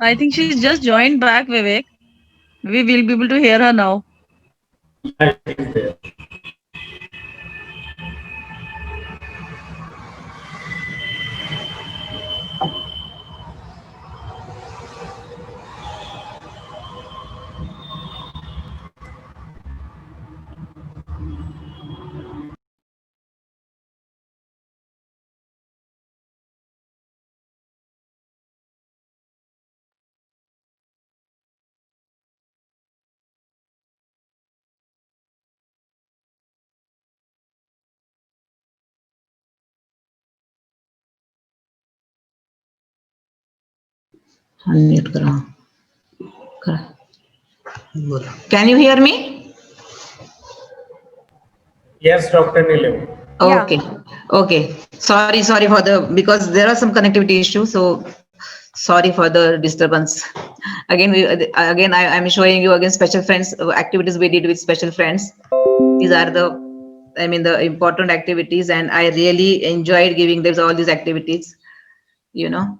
I think she's just joined back, Vivek. We will be able to hear her now. Yeah, she's there. Unmute करो. Can you hear me? Yes, Dr. Nilim. Yeah. Okay. Okay. Sorry for because there are some connectivity issues. So sorry for the disturbance. Again, I'm showing you again special friends activities we did with special friends. These are the important activities, and I really enjoyed giving them all these activities. You know.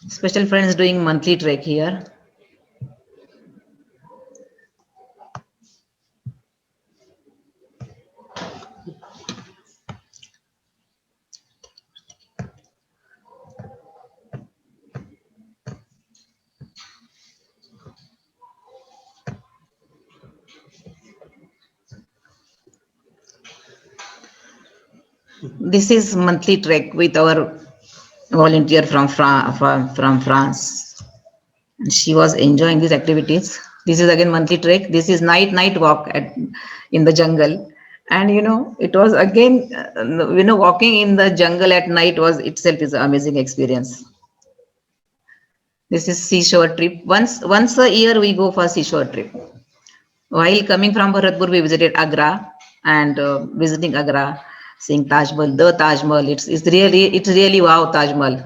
Special friends doing monthly trek here. This is monthly trek with our volunteer from France. She was enjoying these activities. This is again monthly trek. This is night walk in the jungle, and it was again walking in the jungle at night was itself is an amazing experience. This is seashore trip. Once a year we go for seashore trip. While coming from Bharatpur, we visited Agra, and visiting Agra, seeing Taj Mahal, the Taj Mahal. It's really wow, Taj Mahal.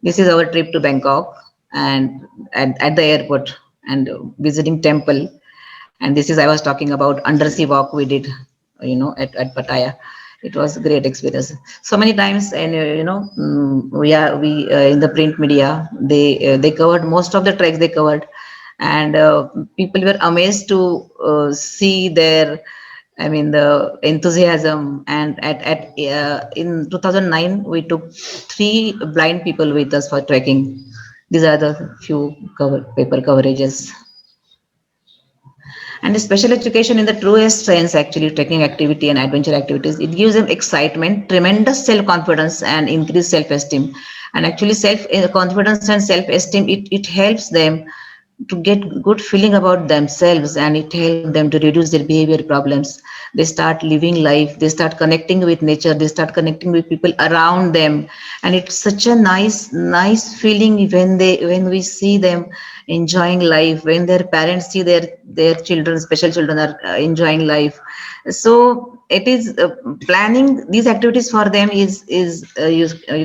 This is our trip to Bangkok, and at the airport, and visiting temple. And this is I was talking about undersea walk we did, at Pattaya. It was a great experience. So many times, and we in the print media, they covered most of the treks they covered, and people were amazed to see their, I mean, the enthusiasm. And in 2009, we took 3 blind people with us for trekking. These are the few paper coverages. And the special education in the truest sense, actually, trekking activity and adventure activities, it gives them excitement, tremendous self-confidence, and increased self-esteem. And actually, self-confidence and self-esteem, it helps them to get good feeling about themselves, and it helps them to reduce their behavior problems. They start living life, they start connecting with nature, they start connecting with people around them. And it's such a nice feeling when we see them enjoying life, when their parents see their children, special children, are enjoying life. So it is planning these activities for them you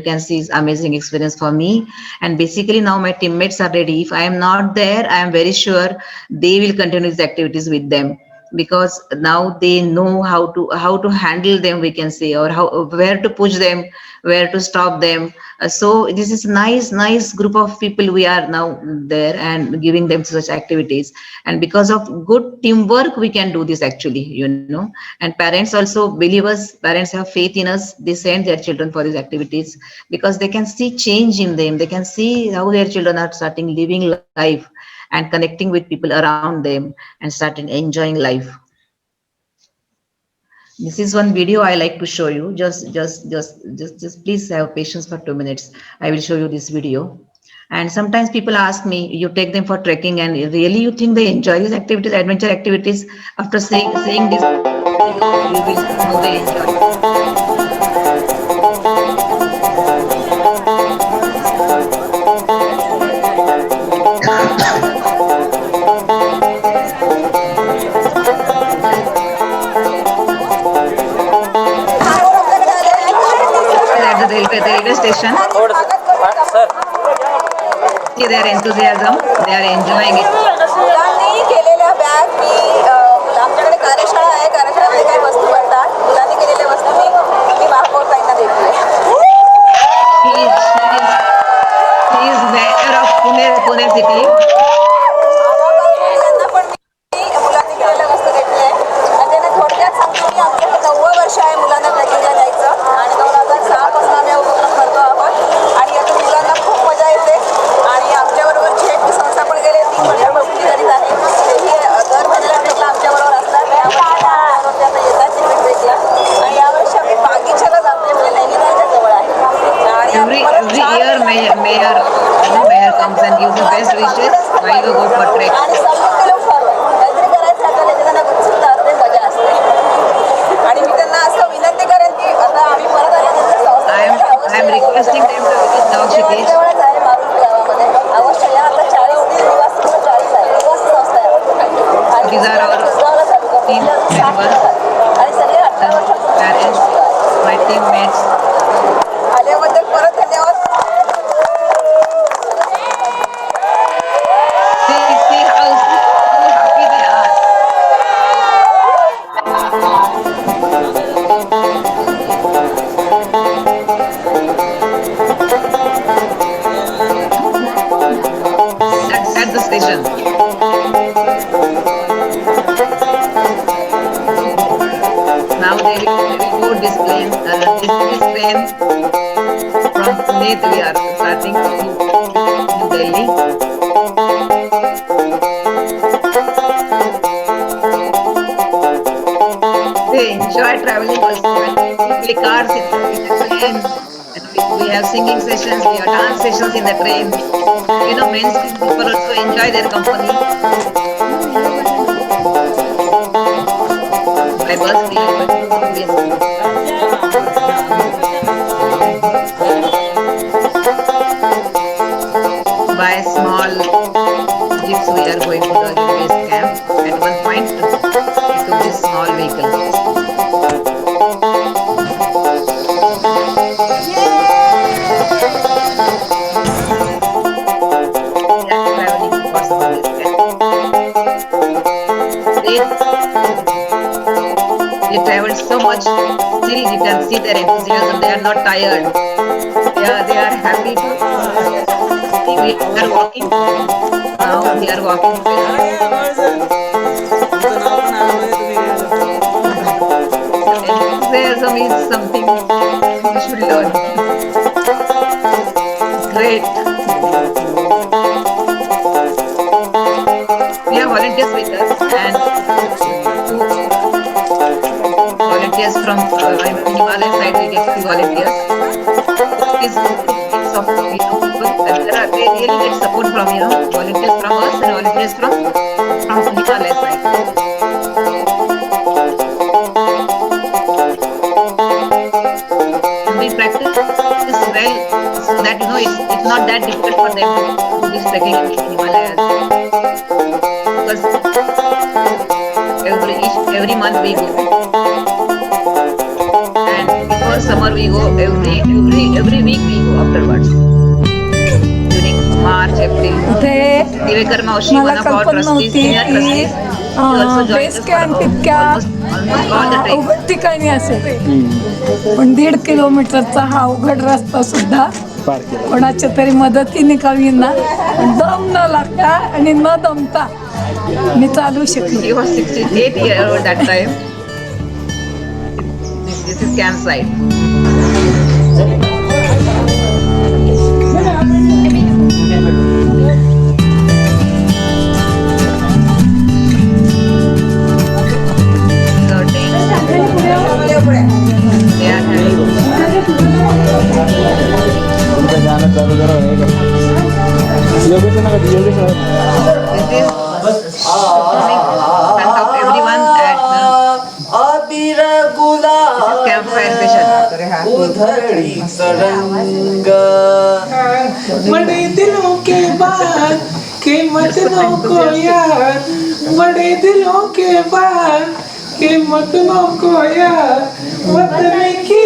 can see is amazing experience for me. And basically now my teammates are ready. If I am not there, I am very sure they will continue these activities with them, because now they know how to handle them, we can say, or how, where to push them, where to stop them. So this is nice group of people we are now there and giving them such activities. And because of good teamwork, we can do this actually, and parents also believe us, parents have faith in us, they send their children for these activities because they can see change in them, they can see how their children are starting living life and connecting with people around them and starting enjoying life. This is one video I like to show you. Just please have patience for 2 minutes. I will show you this video. And sometimes people ask me, you take them for trekking, and really you think they enjoy these activities, adventure activities? After saying this, you will see how they enjoy. At the railway station. See their enthusiasm, they are enjoying it. मुलांनी केलेल्या bag मी आमच्याकडे कार्यशाळा आहे, कार्यशाळेमध्ये काही वस्तू बनतात, मुलांनी केलेल्या वस्तू मी महापौरताईंना देते. He is mayor of Pune city. त्यांना पण मी मुलांनी केलेल्या वस्तू घेतल्या आहे. आणि त्यांना थोडक्यात सांगतो की आमच्याकडे 9वं वर्ष आहे मुलांना ट्रेकिंगला जायचं, आणि 2006 पासून आम्ही हा उपक्रम करतो आहोत. आणि यातून मुलांना खूप मजा येते. आणि आमच्याबरोबर झेडची संस्था पण गेले 3 वर्षापासून करीत आहे. तेही दर महिन्याला ट्रेकला आमच्याबरोबर असतात. यावर्षी आता येतात चिकन ट्रेकला, आणि यावर्षी आम्ही बागीच्याला जातोय, म्हणजे नैनितालच्या जवळ आहे. Every year mayor comes and gives the best wishes while you go for trek. आणि सगळे लोक काहीतरी करायचं आपल्याला, त्यांना उत्सुकता असते, मजा असते. आणि मी त्यांना असं विनंती करेन की आता आम्ही परत I am requesting them to visit Navashiti. जवळच आहे मारुती गावामध्ये, अवश्य या. आता 40 निवासी 40 आहे, निवासी संस्था आहे. आणि These are our team members, आणि सगळे 18 वर्षाचे parents, my teammates. आल्याबद्दल परत धन्यवाद. See how happy they are. At the station. Now they will board this plane. This train from Pune we are starting to New Delhi. They enjoy traveling also. We cars in the train. And we have singing sessions, we have dance sessions in the train. Mainstream people also enjoy their company. By bus, we by small jeeps, we are going to the base camp. At one point, we took this small vehicle. Traveling for some of this camp. They traveled so much still you can see their enthusiasm. They are not tired. They are happy to. We are walking. Now we are walking together. Enthusiasm is something we should learn. Great. We have volunteers with us and two volunteers from Himalaya side. We get 3 volunteers. It's of people. They really get support from volunteers from us and volunteers from Himalaya side. We practice this well so that it's not that difficult for them to do this trekking in Himalayas. Because every month we go, and before summer we go every week we go afterwards during March, April. Divekar Maushi, one of our trustees, senior trustees, she also joined us for almost all the treks. अवघड ठिकाणी असेल पण 1.5 किलोमीटरचा हा अवघड रस्ता सुद्धा कोणाच्या तरी मदतीने का विना दम न लागता आणि न दमता मी चालू शकले. He was 68 years old that time. This is campsite. They are having. This is performing in front of everyone at campfire session. बड़े दिलों के बाद कीमत नो को यार, बड़े दिलों के बाद कीमत नो को यार, वतन की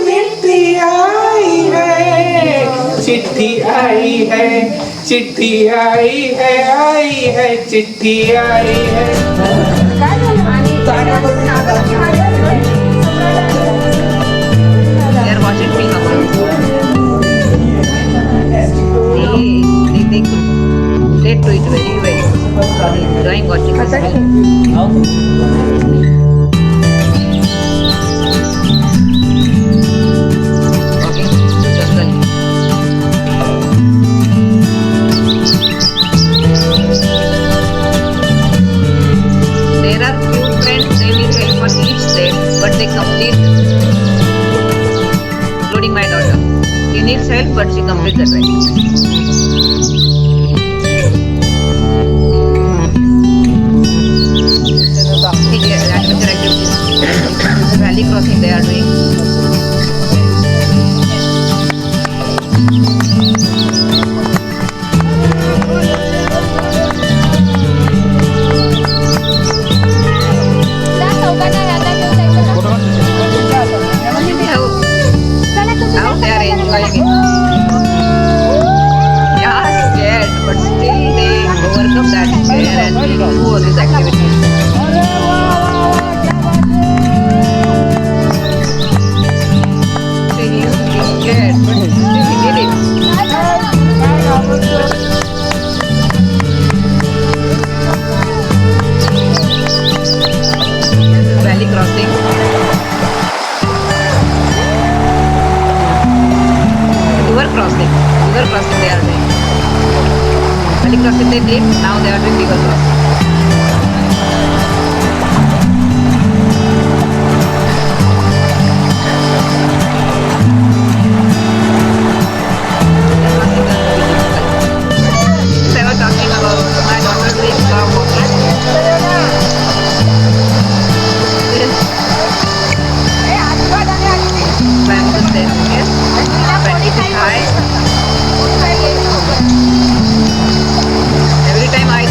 मिट्टी आई है, चिट्ठी आई है, चिट्ठी आई है, आई है, चिट्ठी आई है. They are watching film about. They could relate to it very well. They enjoying watching this film. Walking through jungle. There are few friends, they will help on each step, but they complete, including my daughter. She needs help, but she completes the trek. Adventure activities. Valley crossing they are doing. How they are enjoying it. Yeah, scared, but still they overcome that fear and do all these activities. They used to be scared, but still they did it. Valley crossing. River crossing they are doing. Valley crossing they did, now they are doing river crossing. I was talking about my daughter doing dog walking. Climb the staircase. When it is high. Every time I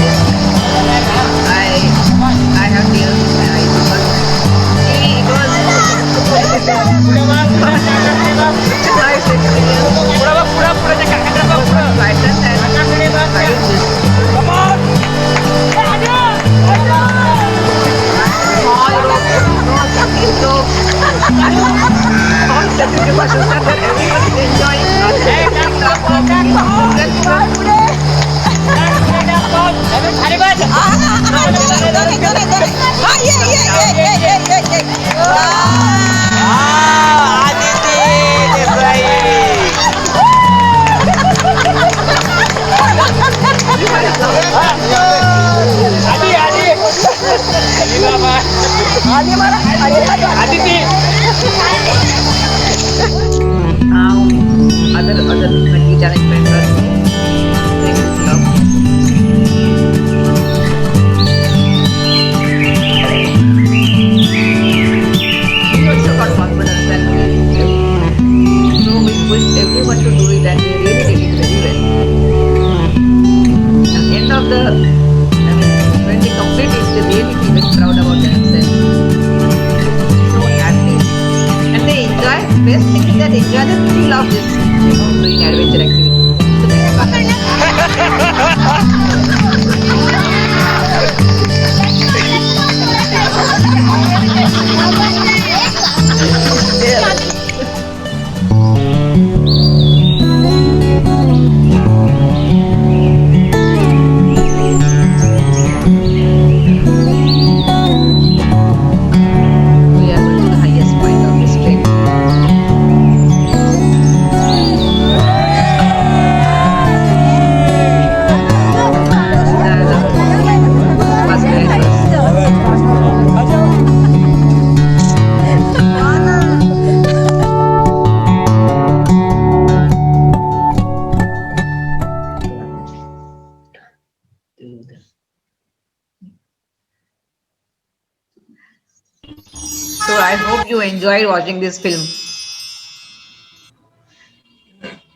I hope you enjoyed watching this film.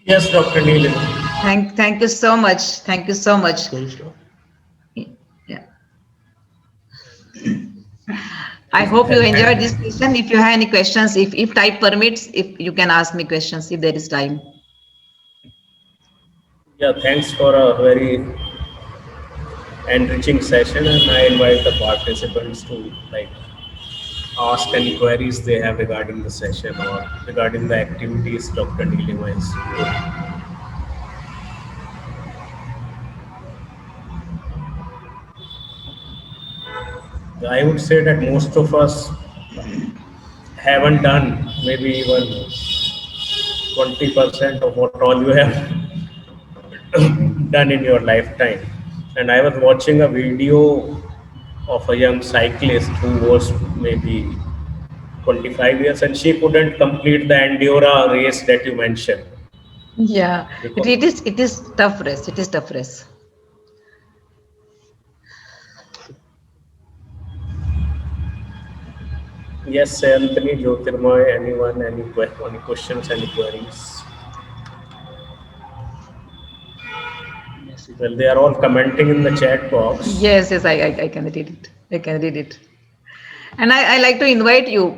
Yes, Dr. Neelam. Thank you so much. Thank you so much. Yeah. I hope you enjoyed this session. If you have any questions, if time permits, if you can ask me questions if there is time. Yeah, thanks for a very enriching session, and I invite the participants to ask any queries they have regarding the session or regarding the activities Dr. Neelima is doing. I would say that most of us haven't done maybe even 20% of what all you have done in your lifetime. And I was watching a video of a young cyclist who was maybe 25 years, and she couldn't complete the Andorra race that you mentioned. Yeah, it is tough race. It is tough race. Yes, Anthony, Jyotirmoy, anyone, any questions, any queries? Well, they are all commenting in the chat box. Yes, I can read it. I can read it. And I like to invite you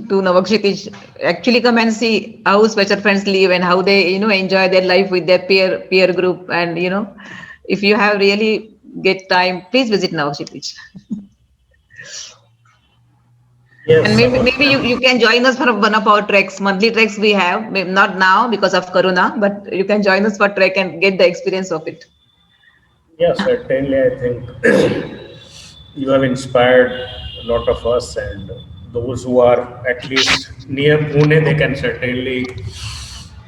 to Navakshitij. Actually, come and see how Special Friends live and how they, enjoy their life with their peer group. And if you have really get time, please visit Navakshitij. Yes, and maybe you can join us for one of our treks, monthly treks we have. Maybe not now because of Corona, but you can join us for trek and get the experience of it. Yes, certainly. I think you have inspired a lot of us, and those who are at least near Pune, they can certainly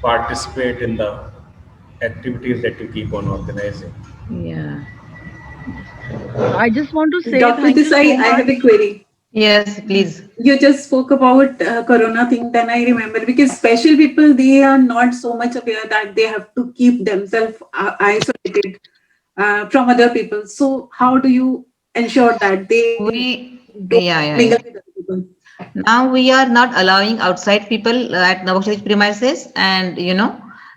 participate in the activities that you keep on organizing. Yeah. I just want to say, Dr. Desai, I have a query. Yes, please. You just spoke about Corona thing. Then I remember, because special people, they are not so much aware that they have to keep themselves isolated from other people. So how do you ensure that they don't mingle with other people? Now we are not allowing outside people at Navakshitij premises, and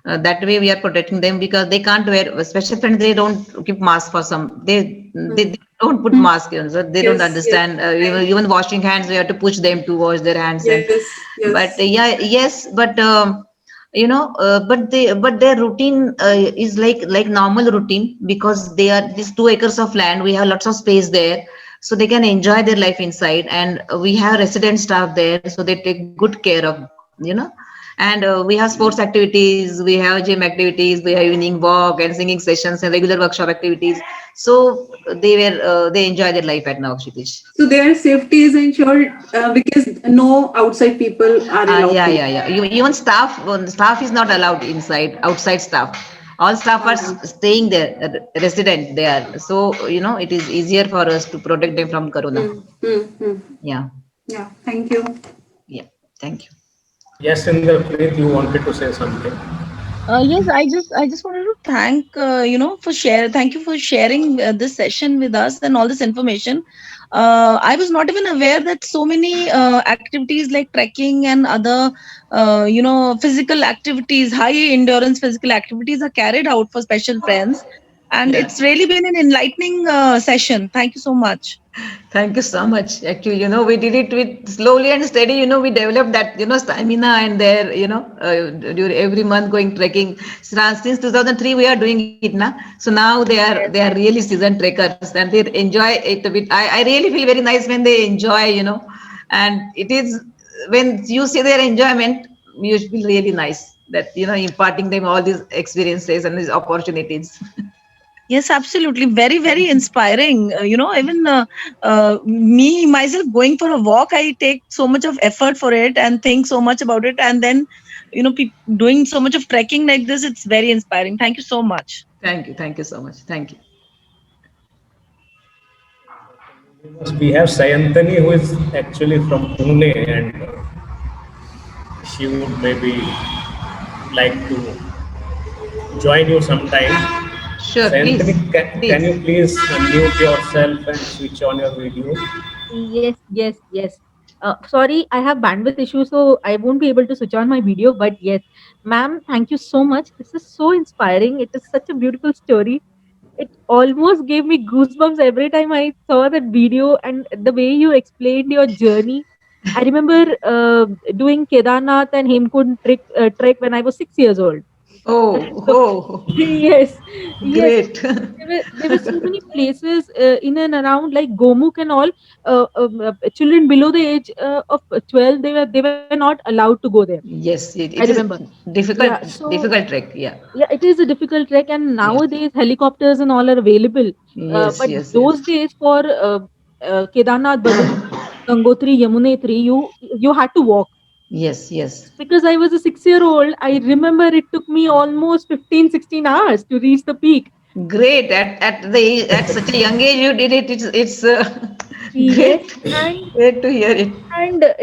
that way we are protecting them, because they can't wear Special Friends. They don't keep mask for some. They don't put mask. So they don't understand. Even washing hands, we have to push them to wash their hands. But but their routine is like normal routine, because they are these 2 acres of land. We have lots of space there, so they can enjoy their life inside. And we have resident staff there, so they take good care of and we have sports activities, we have gym activities, we have evening walk and singing sessions and regular workshop activities. So they enjoy their life at Navakshitij. So their safety is ensured because no outside people are allowed. Even staff is not allowed inside. Outside staff, all staff are staying there, resident there. So it is easier for us to protect them from Corona. Yeah. Thank you. Yeah, thank you. Yes, Inderpreet, you wanted to say something. Yes, I just wanted to thank thank you for sharing this session with us and all this information. I was not even aware that so many activities like trekking and other physical activities, high endurance physical activities are carried out for Special Friends, and it's really been an enlightening session. Thank you so much. Thank you so much. Actually, we did it with slowly and steady. We developed that, stamina, and there, during every month going trekking. Since 2003, we are doing it now. So now they are really seasoned trekkers, and they enjoy it a bit. I really feel very nice when they enjoy, and it is when you see their enjoyment, you feel really nice that, imparting them all these experiences and these opportunities. Yes, absolutely. Very, very inspiring. Even me, myself, going for a walk, I take so much of effort for it and think so much about it. And then, doing so much of trekking like this, it's very inspiring. Thank you so much. Thank you. Thank you so much. Thank you. We have Sayantani, who is actually from Pune, and she would maybe like to join you sometime. Sure, Sayantani, please. Can you please unmute yourself and switch on your video? Yes. Sorry, I have bandwidth issues, so I won't be able to switch on my video. But yes, ma'am, thank you so much. This is so inspiring. It is such a beautiful story. It almost gave me goosebumps every time I saw that video and the way you explained your journey. I remember doing Kedarnath and Hemkund trek when I was 6 years old. Oh, So, oh, yes, yes. great. There were so many places in and around like Gomukh and all. Children below the age of 12, they were not allowed to go there. Yes, I it is remember. Yeah. difficult, So difficult trek. Yeah, yeah, it is a difficult trek, and yeah. nowadays helicopters and all are available. Yes, But yes, those yes. days for Kedarnath, Badrinath, Gangotri, Yamunotri, you had to walk. Yes, yes. Because I was a 6 year old, I remember it took me almost 15, 16 hours to reach the peak. Great. At such a young age you did it. It's Yes, great. and Great to hear it.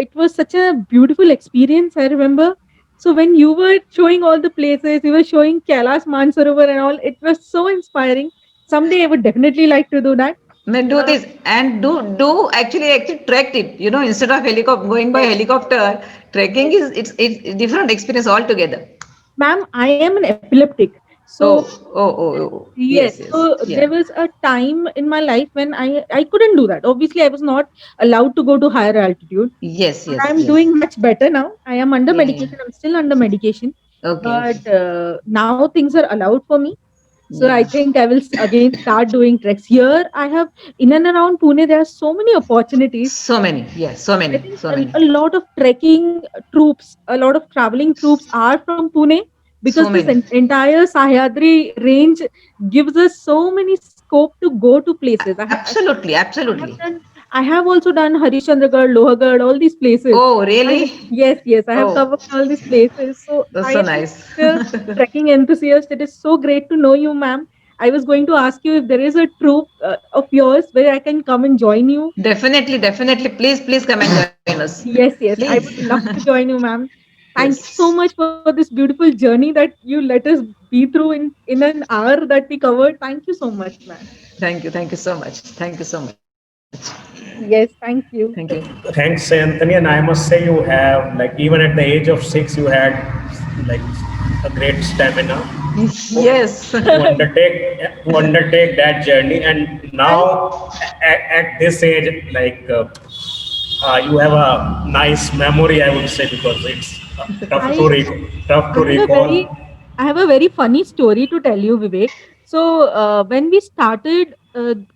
it was such a beautiful experience. I remember. So when you were showing all the places, you were showing Kailash Mansarovar and all. It was so inspiring. Someday I would definitely like to do that. May do Uh, this and do actually track it. Instead of helicopter going by yes, helicopter, trekking yes. it's different experience altogether. Ma'am, I am an epileptic. So Oh, oh, oh, oh. yes, Yes, yes. so Yeah. there was a time in my life when I couldn't do that. Obviously, I was not allowed to go to higher altitude. Yes, But yes, I'm yes. doing much better now. I am under Yeah, yeah. medication. I'm still under medication, Okay, okay. but now things are allowed for me. So I Yeah. think I will again start doing treks here. I have in and around Pune. There are so many opportunities. So many. Yeah, so I many. think So many. a lot of trekking troops, a lot of traveling troops are from Pune because So this many. entire Sahyadri range gives us so many scope to go to places. Absolutely, I have absolutely. done. I have also done Harishandragarh, Lohagarh, all these places. Oh, I really? Yes, yes, I have Oh, covered all these places. So that's I so am nice. a trekking enthusiast. It is so great to know you, ma'am. I was going to ask you if there is a troop of yours where I can come and join you. Definitely, definitely. Please, please come and join us. Yes, yes, I Please. would love to join you, ma'am. Thank you so Yes. much for this beautiful journey that you let us be through in an hour that we covered. Thank you so much, ma'am. Thank you. Thank you so much. Thank you so much. Yes, thank Thank you. you. Thanks, Anthony. And I must say, you have, like, even at the age of 6, you had like a great stamina Yes. to undertake that journey. And Thank now, at this age, like, you have a nice memory, I would say, because it's I tough I to have a recall. very funny story to tell you, Vivek. So when we started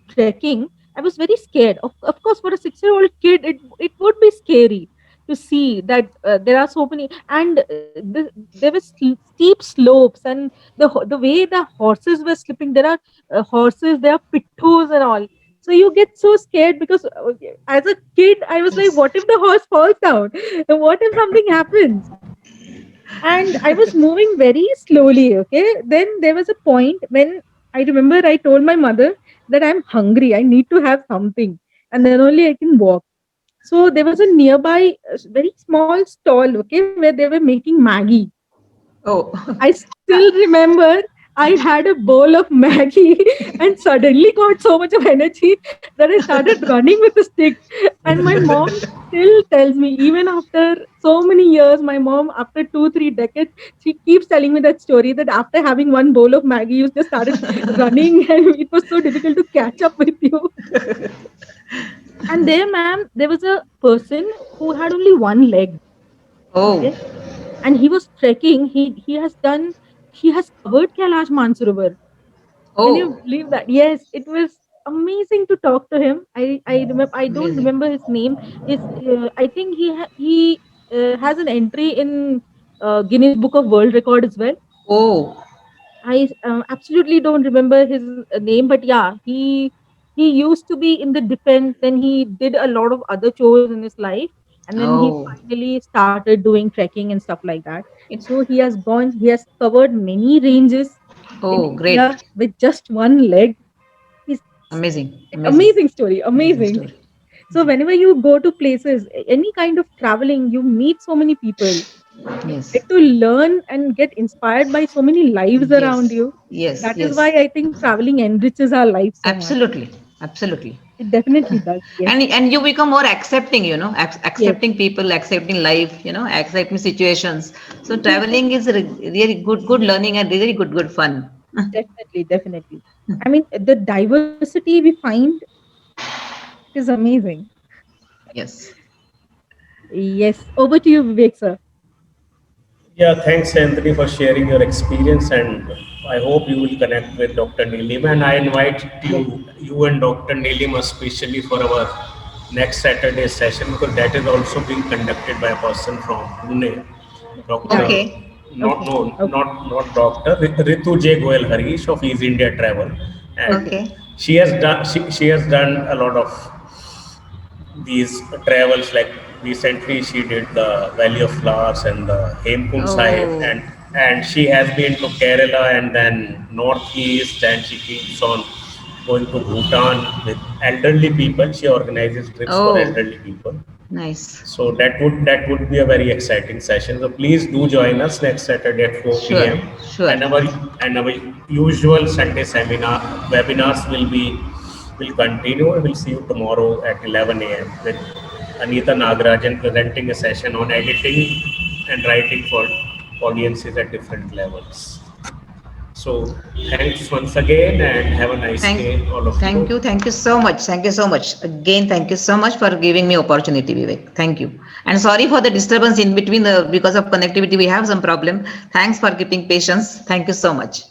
trekking, I was very scared. Of course, for a 6 year old kid, it would be scary to see that there are so many, and there were steep slopes, and the way the horses were slipping. There are horses, there are pittus and all. So you get so scared because as a kid, I was like, Yes. what if the horse falls down? What if something happens? And I was moving very slowly. Okay. Then there was a point when I remember I told my mother that I'm hungry. I need to have something. And then only I can walk. So there was a nearby very small stall, okay, where they were making Maggie. Oh. I still remember I had a bowl of Maggie and suddenly got so much of energy that I started running with a stick. And my mom still tells me, even after so many years, my mom, after 2, 3 decades, she keeps telling me that story that after having one bowl of Maggie, you just started running and it was so difficult to catch up with you. And there, ma'am, there was a person who had only one leg. Oh. Okay. And he was trekking. He has covered Kailash Mansarovar. Can you Oh. believe that? Yes, it was amazing to talk to him. I remember, I don't Amazing. remember his name. I think he has an entry in Guinness Book of World Record as well. Oh. I absolutely don't remember his name, but yeah, he used to be in the defense. Then he did a lot of other chores in his life, and then he Oh. finally started doing trekking and stuff like that. It, So he has gone. He has covered many ranges in oh, India great. with just one leg. He's Amazing. Amazing. amazing story, Amazing amazing. story. So whenever you go to places, any kind of traveling, you meet so many people. You Yes. get to learn and get inspired by so many lives around Yes. you. Yes. That is why Yes. I think traveling enriches our life so much. Absolutely. Absolutely. It definitely does. Yes. And you become more accepting, accepting people, accepting life, accepting situations. So traveling is really good learning and really good fun. Definitely, definitely. I mean, the diversity we find is amazing. Yes. Yes. Over to you, Vivek, sir. Yeah, thanks, Anthony, for sharing your experience, and I hope you will connect with Dr. Neelima. And I invite you and Dr. Neelima especially for our next Saturday session, because that is also being conducted by a person from Pune, Dr. Okay. Not Okay. no, Okay. not Dr. Ritu J. Goel Harish of East India Travel, and Okay. she has done a lot of these travels. Like recently, she did the Valley of Flowers and the Hemkund Sahib, Oh. and she has been to Kerala and then Northeast, and she keeps on going to Bhutan with elderly people. She organizes trips for Oh, elderly people. nice. So that would be a very exciting session. So please do join us next Saturday at 4 Sure. p.m. Sure. And our usual Sunday seminar webinars will continue. We will see you tomorrow at 11 a.m. with Anita Nagarajan presenting a session on editing and writing for audiences at different levels. So thanks once again and have a nice Thank, day, all of you. thank you so much. Thank you so much. Again, thank you so much for giving me opportunity, Vivek. Thank you. And sorry for the disturbance in between because of connectivity. We have some problem. Thanks for keeping patience. Thank you so much.